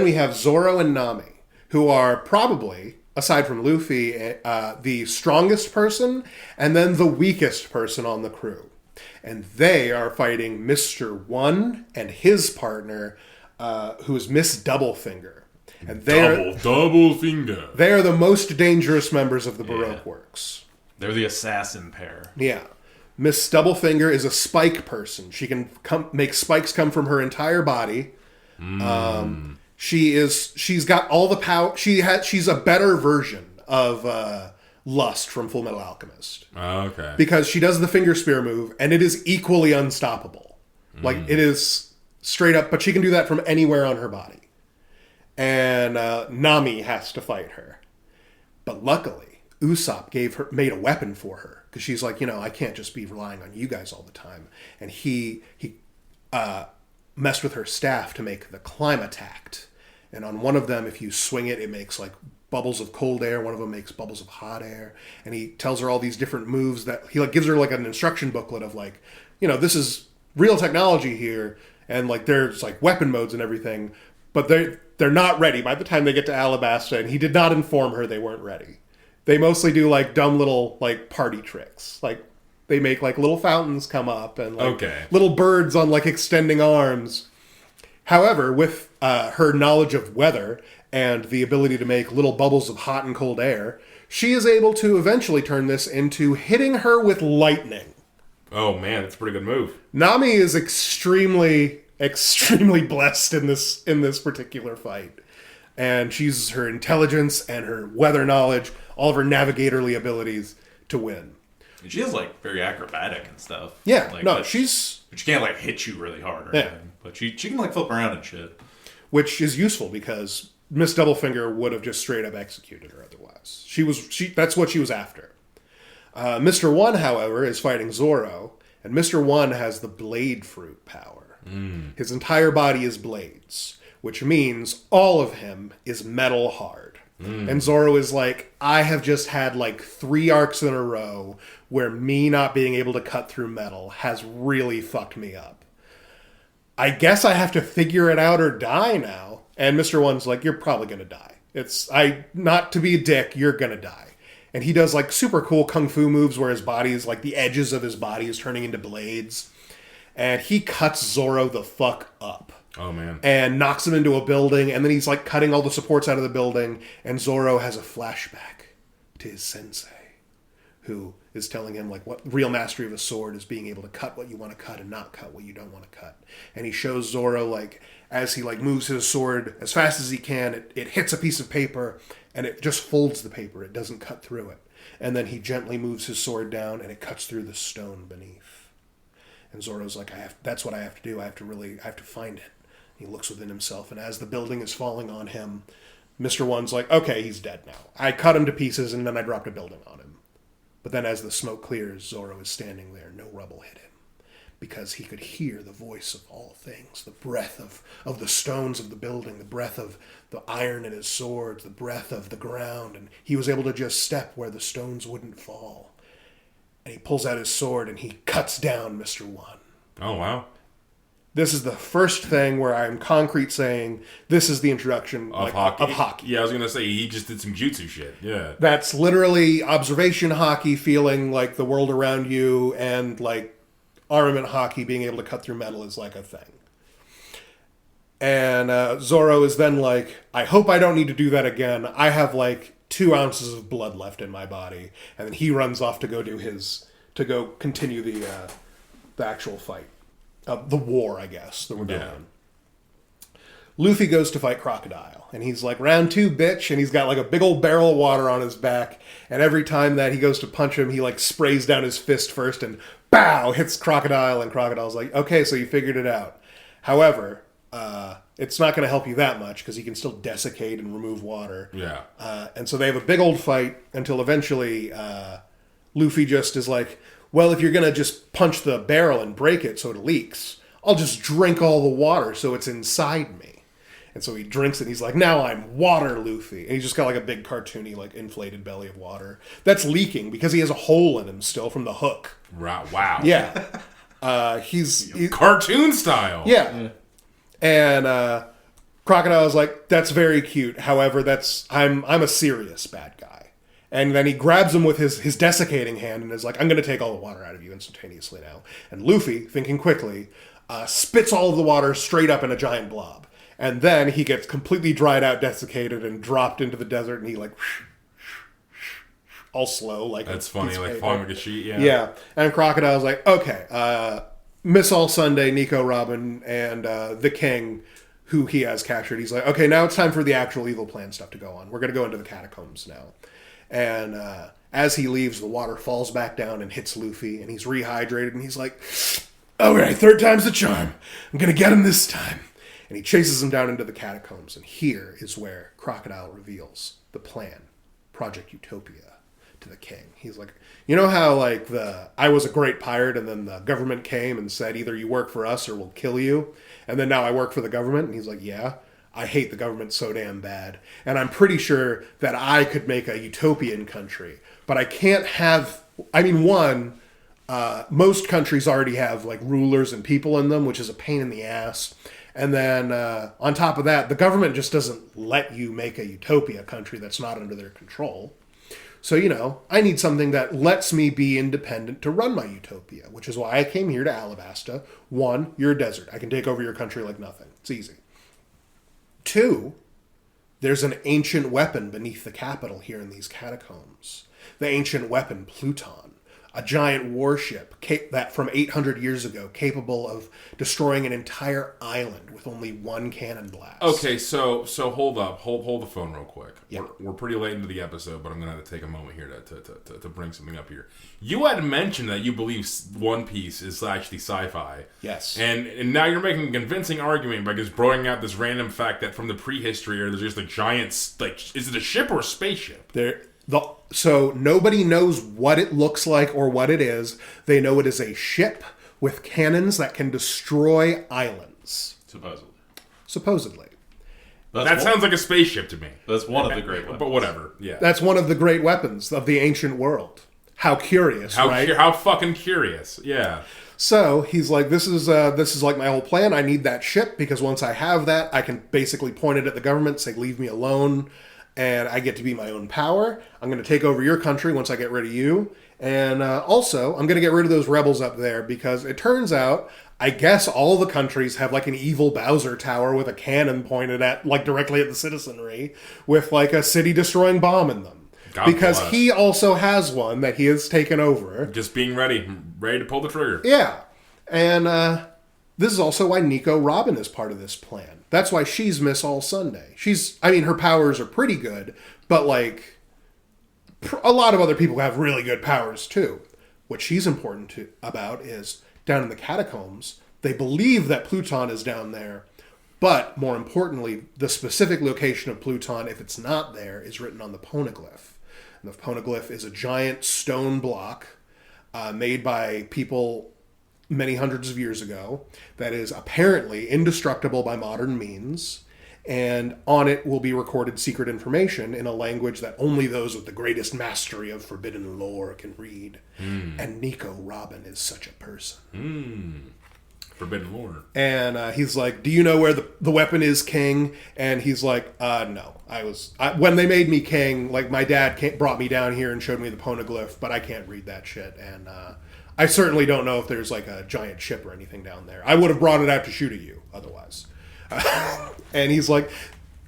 we have Zoro and Nami, who are probably, aside from Luffy, the strongest person and then the weakest person on the crew. And they are fighting Mr. One and his partner, who is Miss Doublefinger. And Double finger. they are the most dangerous members of the Baroque Works. They're the assassin pair. Yeah. Miss Doublefinger is a spike person. She can make spikes come from her entire body. She's got all the power. She's a better version of Lust from Full Metal Alchemist. Oh, okay. Because she does the finger spear move, and it is equally unstoppable. Like, it is straight up, but she can do that from anywhere on her body. And Nami has to fight her. But luckily, Usopp made a weapon for her. because she's like, I can't just be relying on you guys all the time. And he messed with her staff to make the Climatact. And on one of them, if you swing it, it makes like bubbles of cold air. One of them makes bubbles of hot air. And he tells her all these different moves that he like gives her like an instruction booklet of like, this is real technology here. And like there's like weapon modes and everything, but they're not ready by the time they get to Alabasta. And he did not inform her they weren't ready. They mostly do like dumb little like party tricks. Like they make like little fountains come up and like little birds on like extending arms. However, with her knowledge of weather and the ability to make little bubbles of hot and cold air, she is able to eventually turn this into hitting her with lightning. Oh man, that's a pretty good move. Nami is extremely blessed in this particular fight. And she uses her intelligence and her weather knowledge, all of her navigatorly abilities to win. And she is like very acrobatic and stuff. Yeah, like, no, but she can't like hit you really hard or anything. But she can like flip around and shit. Which is useful because Miss Doublefinger would have just straight up executed her otherwise. That's what she was after. Mr. One, however, is fighting Zoro, and Mr. One has the blade fruit power. His entire body is blades, which means all of him is metal hard. And Zoro is like, I have just had like 3 arcs in a row where me not being able to cut through metal has really fucked me up. I guess I have to figure it out or die now. And Mr. One's like, you're probably going to die. Not to be a dick, you're going to die. And he does like super cool kung fu moves where his body is like the edges of his body is turning into blades. And he cuts Zoro the fuck up. Oh, man. And knocks him into a building, and then he's like cutting all the supports out of the building, and Zoro has a flashback to his sensei, who is telling him like what real mastery of a sword is being able to cut what you want to cut and not cut what you don't want to cut. And he shows Zoro like as he like moves his sword as fast as he can, it hits a piece of paper and it just folds the paper. It doesn't cut through it. And then he gently moves his sword down and it cuts through the stone beneath. And Zoro's like, that's what I have to do. I have to find it. He looks within himself, and as the building is falling on him, Mr. One's like, okay, he's dead now. I cut him to pieces, and then I dropped a building on him. But then as the smoke clears, Zoro is standing there. No rubble hit him, because he could hear the voice of all things, the breath of the stones of the building, the breath of the iron in his swords, the breath of the ground, and he was able to just step where the stones wouldn't fall. And he pulls out his sword, and he cuts down Mr. One. Oh, wow. This is the first thing where I'm concrete saying this is the introduction of hockey. Of hockey. Yeah, I was going to say he just did some jutsu shit. Yeah. That's literally observation hockey, feeling like the world around you, and like armament hockey, being able to cut through metal is like a thing. And Zoro is then like, I hope I don't need to do that again. I have like 2 ounces of blood left in my body. And then he runs off to go continue the actual fight. The war, I guess, the rebellion. Yeah. Luffy goes to fight Crocodile, and he's like, round 2, bitch, and he's got like a big old barrel of water on his back, and every time that he goes to punch him, he like sprays down his fist first, and bow, hits Crocodile, and Crocodile's like, okay, so you figured it out. However, it's not going to help you that much, because he can still desiccate and remove water. Yeah. And so they have a big old fight, until eventually Luffy just is like, well, if you're going to just punch the barrel and break it so it leaks, I'll just drink all the water so it's inside me. And so he drinks it and he's like, now I'm water Luffy. And he's just got like a big cartoony, like inflated belly of water. That's leaking because he has a hole in him still from the hook. Wow. Yeah. He's cartoon style. Yeah. And Crocodile's like, that's very cute. However, I'm a serious bad guy. And then he grabs him with his desiccating hand and is like, I'm going to take all the water out of you instantaneously now. And Luffy, thinking quickly, spits all of the water straight up in a giant blob. And then he gets completely dried out, desiccated, and dropped into the desert. And he like, all slow. Like that's funny, like falling like a sheet, yeah. Yeah. And Crocodile's like, okay, Miss All Sunday, Nico Robin, and the King, who he has captured. He's like, okay, now it's time for the actual evil plan stuff to go on. We're going to go into the catacombs now. And as he leaves, the water falls back down and hits Luffy, and he's rehydrated, and he's like, all right, 3rd time's the charm. I'm going to get him this time. And he chases him down into the catacombs, and here is where Crocodile reveals the plan, Project Utopia, to the king. He's like, you know how like I was a great pirate and then the government came and said either you work for us or we'll kill you, and then now I work for the government? And he's like, yeah, I hate the government so damn bad, and I'm pretty sure that I could make a utopian country, but I can't have, I mean, most countries already have like rulers and people in them, which is a pain in the ass. And then on top of that, the government just doesn't let you make a utopia country that's not under their control. So, you know, I need something that lets me be independent to run my utopia, which is why I came here to Alabasta. 1, you're a desert. I can take over your country like nothing. It's easy. 2, there's an ancient weapon beneath the capital here in these catacombs. The ancient weapon, Pluton. A giant warship that from 800 years ago, capable of destroying an entire island with only 1 cannon blast. Okay, so hold up. Hold the phone real quick. Yeah. We're pretty late into the episode, but I'm going to have to take a moment here to bring something up here. You had mentioned that you believe One Piece is actually sci-fi. Yes. And now you're making a convincing argument by just throwing out this random fact that from the prehistory, or there's just a giant, like, is it a ship or a spaceship? So nobody knows what it looks like or what it is. They know it is a ship with cannons that can destroy islands. Supposedly. That sounds like a spaceship to me. That's one of the great weapons. But whatever, yeah. That's one of the great weapons of the ancient world. How curious, right? How fucking curious, yeah. So he's like, this is like my whole plan. I need that ship because once I have that, I can basically point it at the government, say, leave me alone. And I get to be my own power. I'm going to take over your country once I get rid of you. And also, I'm going to get rid of those rebels up there because it turns out, I guess all the countries have like an evil Bowser tower with a cannon pointed at, like directly at the citizenry with like a city-destroying bomb in them. God because bless. He also has one that he has taken over. Just being ready to pull the trigger. Yeah. And this is also why Nico Robin is part of this plan. That's why she's Miss All Sunday. Her powers are pretty good, but like a lot of other people have really good powers too. What she's important about is down in the catacombs, they believe that Pluton is down there, but more importantly, the specific location of Pluton, if it's not there, is written on the poneglyph. And the poneglyph is a giant stone block made by people many hundreds of years ago that is apparently indestructible by modern means, and on it will be recorded secret information in a language that only those with the greatest mastery of forbidden lore can read. And Nico Robin is such a person. Forbidden lore. And he's like, do you know where the weapon is, king? And he's like, no. When they made me king, like my dad brought me down here and showed me the poneglyph, but I can't read that shit. And I certainly don't know if there's like a giant ship or anything down there. I would have brought it out to shoot at you otherwise. And he's like,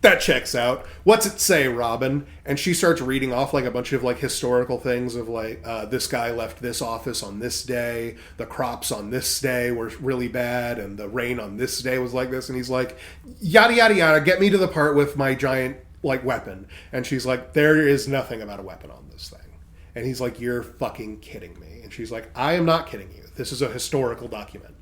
that checks out. What's it say, Robin? And she starts reading off like a bunch of like historical things of like, this guy left this office on this day. The crops on this day were really bad. And the rain on this day was like this. And he's like, yada, yada, yada. Get me to the part with my giant like weapon. And she's like, there is nothing about a weapon on this thing. And he's like, you're fucking kidding me. And she's like, I am not kidding you. This is a historical document.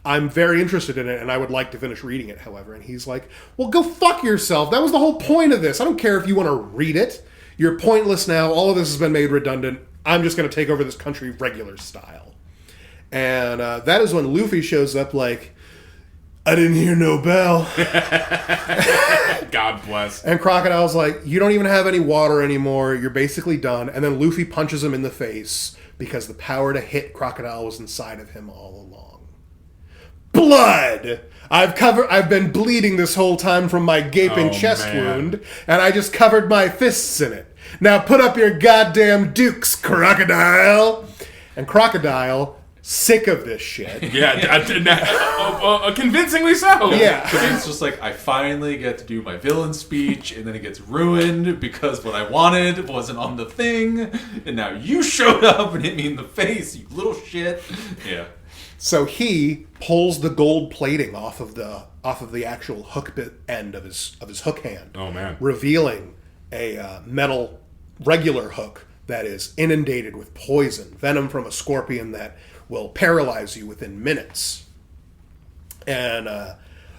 I'm very interested in it, and I would like to finish reading it, however. And he's like, well, go fuck yourself. That was the whole point of this. I don't care if you want to read it. You're pointless now. All of this has been made redundant. I'm just going to take over this country regular style. And that is when Luffy shows up like, I didn't hear no bell. God bless. And Crocodile's like, you don't even have any water anymore. You're basically done. And then Luffy punches him in the face because the power to hit Crocodile was inside of him all along. Blood! I've been bleeding this whole time from my gaping chest wound, and I just covered my fists in it. Now put up your goddamn dukes, Crocodile! And Crocodile, sick of this shit. Yeah, convincingly so. Yeah. It's just like, I finally get to do my villain speech, and then it gets ruined because what I wanted wasn't on the thing, and now you showed up and hit me in the face, you little shit. Yeah. So he pulls the gold plating off of the actual hook end of his hook hand. Oh man! Revealing a metal regular hook that is inundated with poison, venom from a scorpion that will paralyze you within minutes. And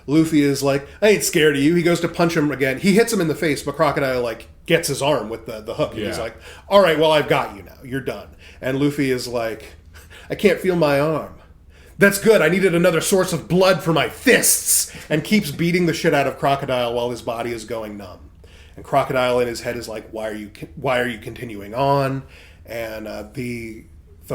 Luffy is like, I ain't scared of you. He goes to punch him again. He hits him in the face, but Crocodile like gets his arm with the hook. And Yeah. he's like, all right, well, I've got you now. You're done. And Luffy is like, I can't feel my arm. That's good. I needed another source of blood for my fists. And keeps beating the shit out of Crocodile while his body is going numb. And Crocodile in his head is like, why are you continuing on? And the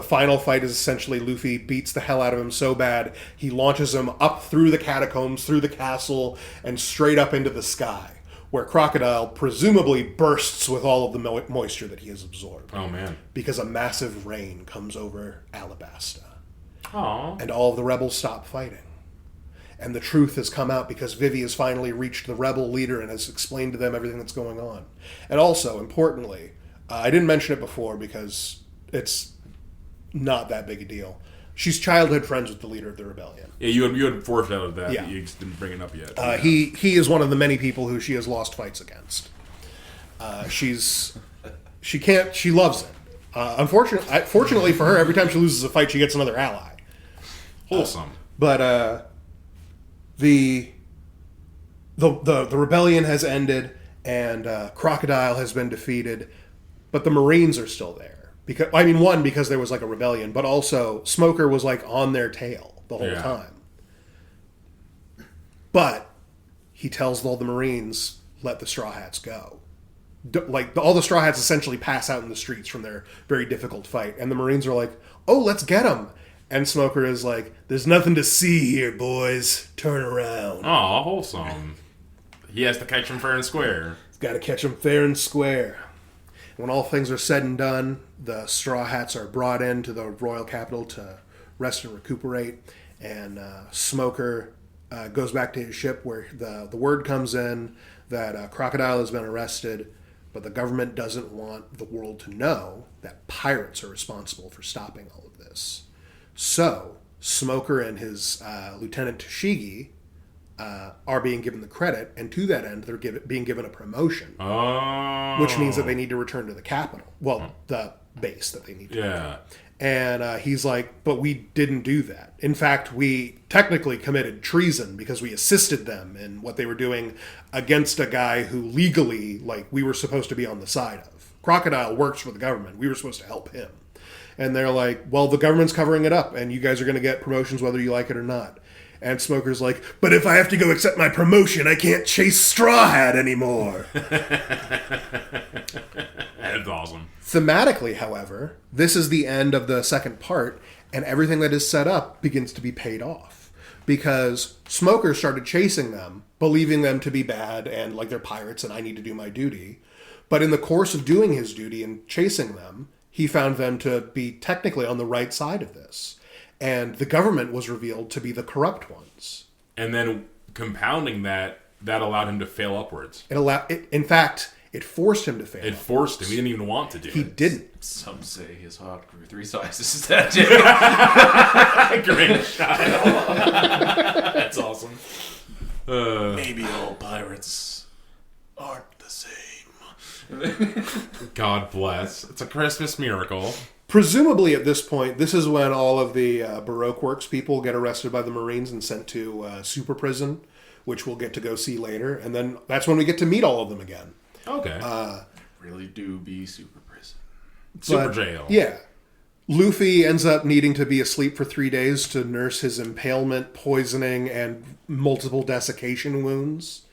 final fight is essentially Luffy beats the hell out of him so bad, he launches him up through the catacombs, through the castle, and straight up into the sky, where Crocodile presumably bursts with all of the moisture that he has absorbed. Oh, man. Because a massive rain comes over Alabasta. Aww. And all of the rebels stop fighting. And the truth has come out because Vivi has finally reached the rebel leader and has explained to them everything that's going on. And also, importantly, I didn't mention it before because it's not that big a deal. She's childhood friends with the leader of the rebellion. Yeah, you had foreshadowed that. Yeah. But you just didn't bring it up yet. He is one of the many people who she has lost fights against. She loves it. Fortunately for her, every time she loses a fight, she gets another ally. Wholesome. But the rebellion has ended, and Crocodile has been defeated, but the Marines are still there. Because there was like a rebellion, but also Smoker was like on their tail the whole time. But he tells all the Marines, let the Straw Hats go. All the Straw Hats essentially pass out in the streets from their very difficult fight, and the Marines are like, oh, let's get them. And Smoker is like, there's nothing to see here, boys. Turn around. Aw, wholesome. He has to catch him fair and square. He's got to catch them fair and square. When all things are said and done, the Straw Hats are brought into the royal capital to rest and recuperate. And Smoker goes back to his ship where the word comes in that Crocodile has been arrested, but the government doesn't want the world to know that pirates are responsible for stopping all of this. So Smoker and his Lieutenant Toshigi are being given the credit, and to that end, they're being given a promotion. Oh. Which means that they need to return to the capital. Well, the base that they need to Yeah. And he's like, but we didn't do that. In fact, we technically committed treason because we assisted them in what they were doing against a guy who legally, we were supposed to be on the side of. Crocodile works for the government. We were supposed to help him. And they're like, well, the government's covering it up, and you guys are going to get promotions whether you like it or not. And Smoker's like, but if I have to go accept my promotion, I can't chase Straw Hat anymore. That's awesome. Thematically, however, this is the end of the second part, and everything that is set up begins to be paid off. Because Smoker started chasing them, believing them to be bad and like they're pirates and I need to do my duty. But in the course of doing his duty and chasing them, he found them to be technically on the right side of this. And the government was revealed to be the corrupt ones. And then compounding that allowed him to fail upwards. In fact, it forced him to fail. It forced him. He didn't even want to do He it. didn't. Some say his heart grew 3 sizes. Is that it? Great shot. That's awesome. Maybe all pirates aren't the same. God bless. It's a Christmas miracle. Presumably at this point, this is when all of the Baroque Works people get arrested by the Marines and sent to super prison, which we'll get to go see later. And then that's when we get to meet all of them again. Okay. Really do be super prison. Super jail. Yeah. Luffy ends up needing to be asleep for 3 days to nurse his impalement, poisoning, and multiple desiccation wounds.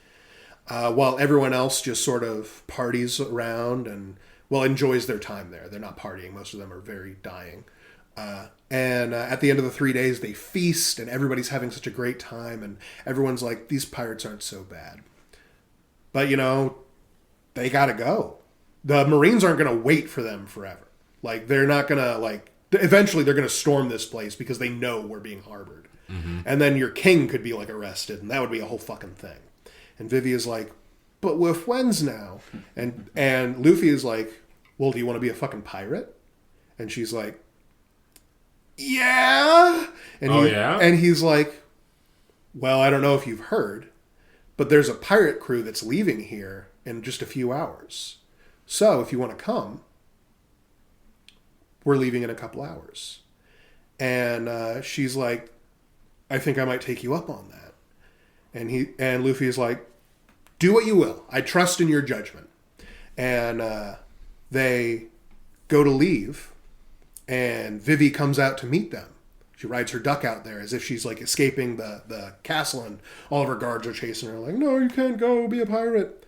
While everyone else just sort of parties around and, enjoys their time there. They're not partying. Most of them are very dying. And at the end of the 3 days, they feast, and everybody's having such a great time, and everyone's like, these pirates aren't so bad. But, they gotta go. The Marines aren't going to wait for them forever. They're not going to, eventually they're going to storm this place because they know we're being harbored. Mm-hmm. And then your king could be, arrested, and that would be a whole fucking thing. And Vivi is like, but we're friends now. And Luffy is like, well, do you want to be a fucking pirate? And she's like, yeah. And yeah? And he's like, well, I don't know if you've heard, but there's a pirate crew that's leaving here in just a few hours. So if you want to come, we're leaving in a couple hours. And she's like, I think I might take you up on that. And Luffy is like, do what you will. I trust in your judgment. And they go to leave, and Vivi comes out to meet them. She rides her duck out there as if she's like escaping the castle, and all of her guards are chasing her like, no, you can't go, be a pirate.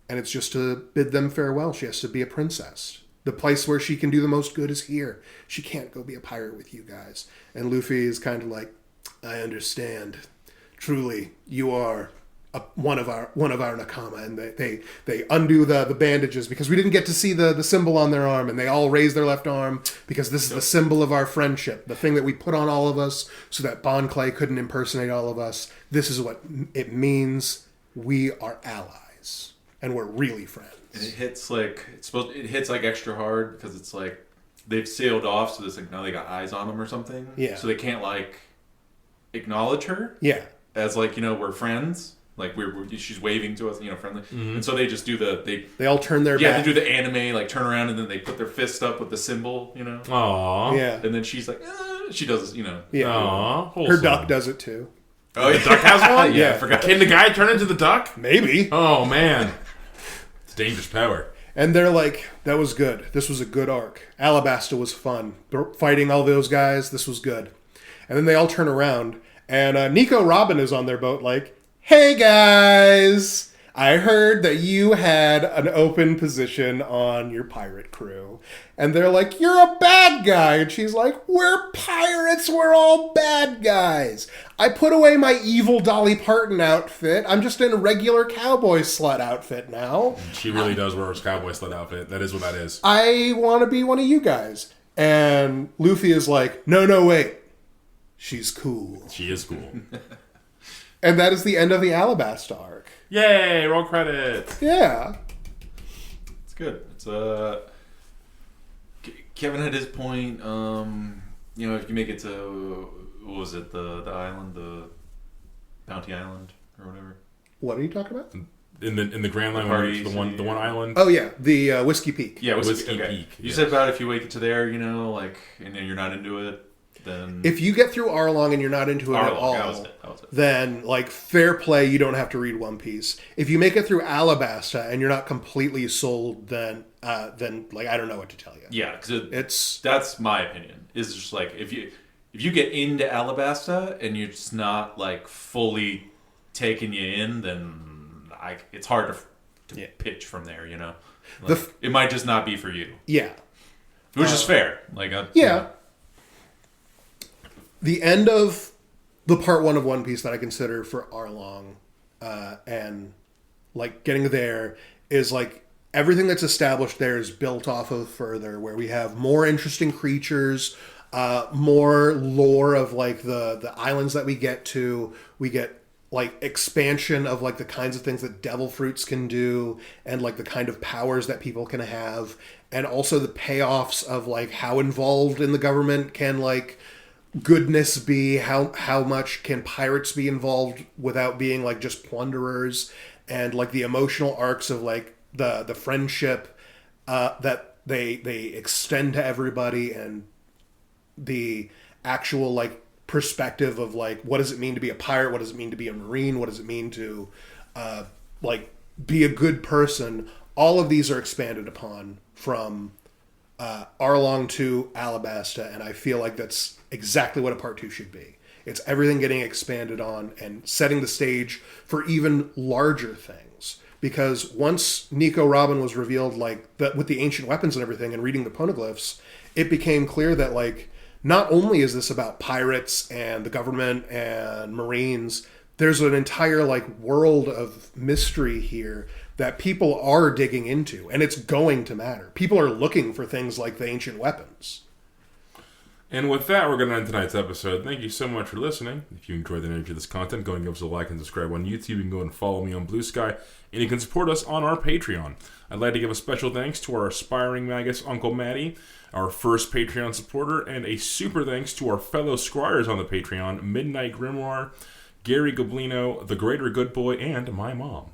And it's just to bid them farewell. She has to be a princess. The place where she can do the most good is here. She can't go be a pirate with you guys. And Luffy is kind of like, I understand. Truly, you are one of our Nakama. And they undo the bandages because we didn't get to see the symbol on their arm. And they all raise their left arm because this is the symbol of our friendship. The thing that we put on all of us so that Bon Clay couldn't impersonate all of us. This is what it means. We are allies. And we're really friends. And it hits like it hits like extra hard because it's like they've sailed off, so it's like now they got eyes on them or something. Yeah. So they can't like acknowledge her. Yeah. As like, we're friends. Like she's waving to us, friendly. Mm-hmm. And so they just do they all turn their back. Yeah, they do the anime like turn around and then they put their fist up with the symbol, Aww. Yeah. And then she's like, she does, Yeah. Aww. Her duck does it too. Oh, the duck has one? Yeah, I forgot. Can the guy turn into the duck? Maybe. Oh man. Dangerous power. And they're like, that was good. This was a good arc. Alabasta was fun. Fighting all those guys, this was good. And then they all turn around, and Nico Robin is on their boat like, hey guys, I heard that you had an open position on your pirate crew. And they're like, you're a bad guy. And she's like, we're pirates. We're all bad guys. I put away my evil Dolly Parton outfit. I'm just in a regular cowboy slut outfit now. She really does wear her cowboy slut outfit. That is what that is. I want to be one of you guys. And Luffy is like, no, wait. She's cool. She is cool. And that is the end of the Alabasta arc. Yay! Roll credits. Yeah. It's good. It's Kevin had his point. If you make it to what was it, the island, the Bounty Island or whatever. What are you talking about? In the Grand Line, where it's the one island. Oh yeah, the Whiskey Peak. Yeah, Whiskey okay. Peak. You yes. said about if you make it to there, and then you're not into it, then If you get through Arlong and you're not into it at all, that was it. then fair play, you don't have to read One Piece. If you make it through Alabasta and you're not completely sold, then I don't know what to tell you. Yeah, because that's my opinion. Is just like if you get into Alabasta and you're just not like fully taking you in, then it's hard to pitch from there. It might just not be for you. Yeah, which is fair. The end of the part 1 of One Piece that I consider for Arlong, and getting there is everything that's established there is built off of further, where we have more interesting creatures, more lore of the islands that we get to. We get expansion of the kinds of things that devil fruits can do, and the kind of powers that people can have, and also the payoffs of how involved in the government can goodness be, how much can pirates be involved without being just plunderers, and the emotional arcs of the friendship that they extend to everybody, and the actual perspective of what does it mean to be a pirate, what does it mean to be a marine, what does it mean to be a good person. All of these are expanded upon from Arlong to Alabasta, and I feel that's exactly what a part 2 should be. It's everything getting expanded on and setting the stage for even larger things. Because once Nico Robin was revealed with the ancient weapons and everything, and reading the poneglyphs, it became clear that not only is this about pirates and the government and marines, there's an entire world of mystery here that people are digging into, and it's going to matter. People are looking for things like the ancient weapons. And with that, we're going to end tonight's episode. Thank you so much for listening. If you enjoyed the energy of this content, go and give us a like and subscribe on YouTube. You can go and follow me on Blue Sky, and you can support us on our Patreon. I'd like to give a special thanks to our aspiring magus, Uncle Matty, our first Patreon supporter, and a super thanks to our fellow Scryers on the Patreon, MidniteGrimoire, GaryGoblino, The Greater Good Boy, and my mom.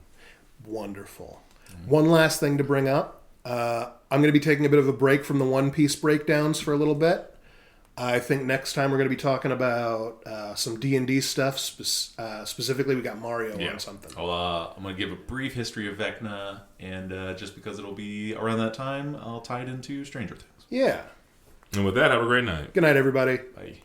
Wonderful. One last thing to bring up. I'm going to be taking a bit of a break from the One Piece breakdowns for a little bit. I think next time we're going to be talking about some D&D stuff. Specifically, we got Mario on something. I'm going to give a brief history of Vecna, and just because it'll be around that time, I'll tie it into Stranger Things. Yeah. And with that, have a great night. Good night, everybody. Bye.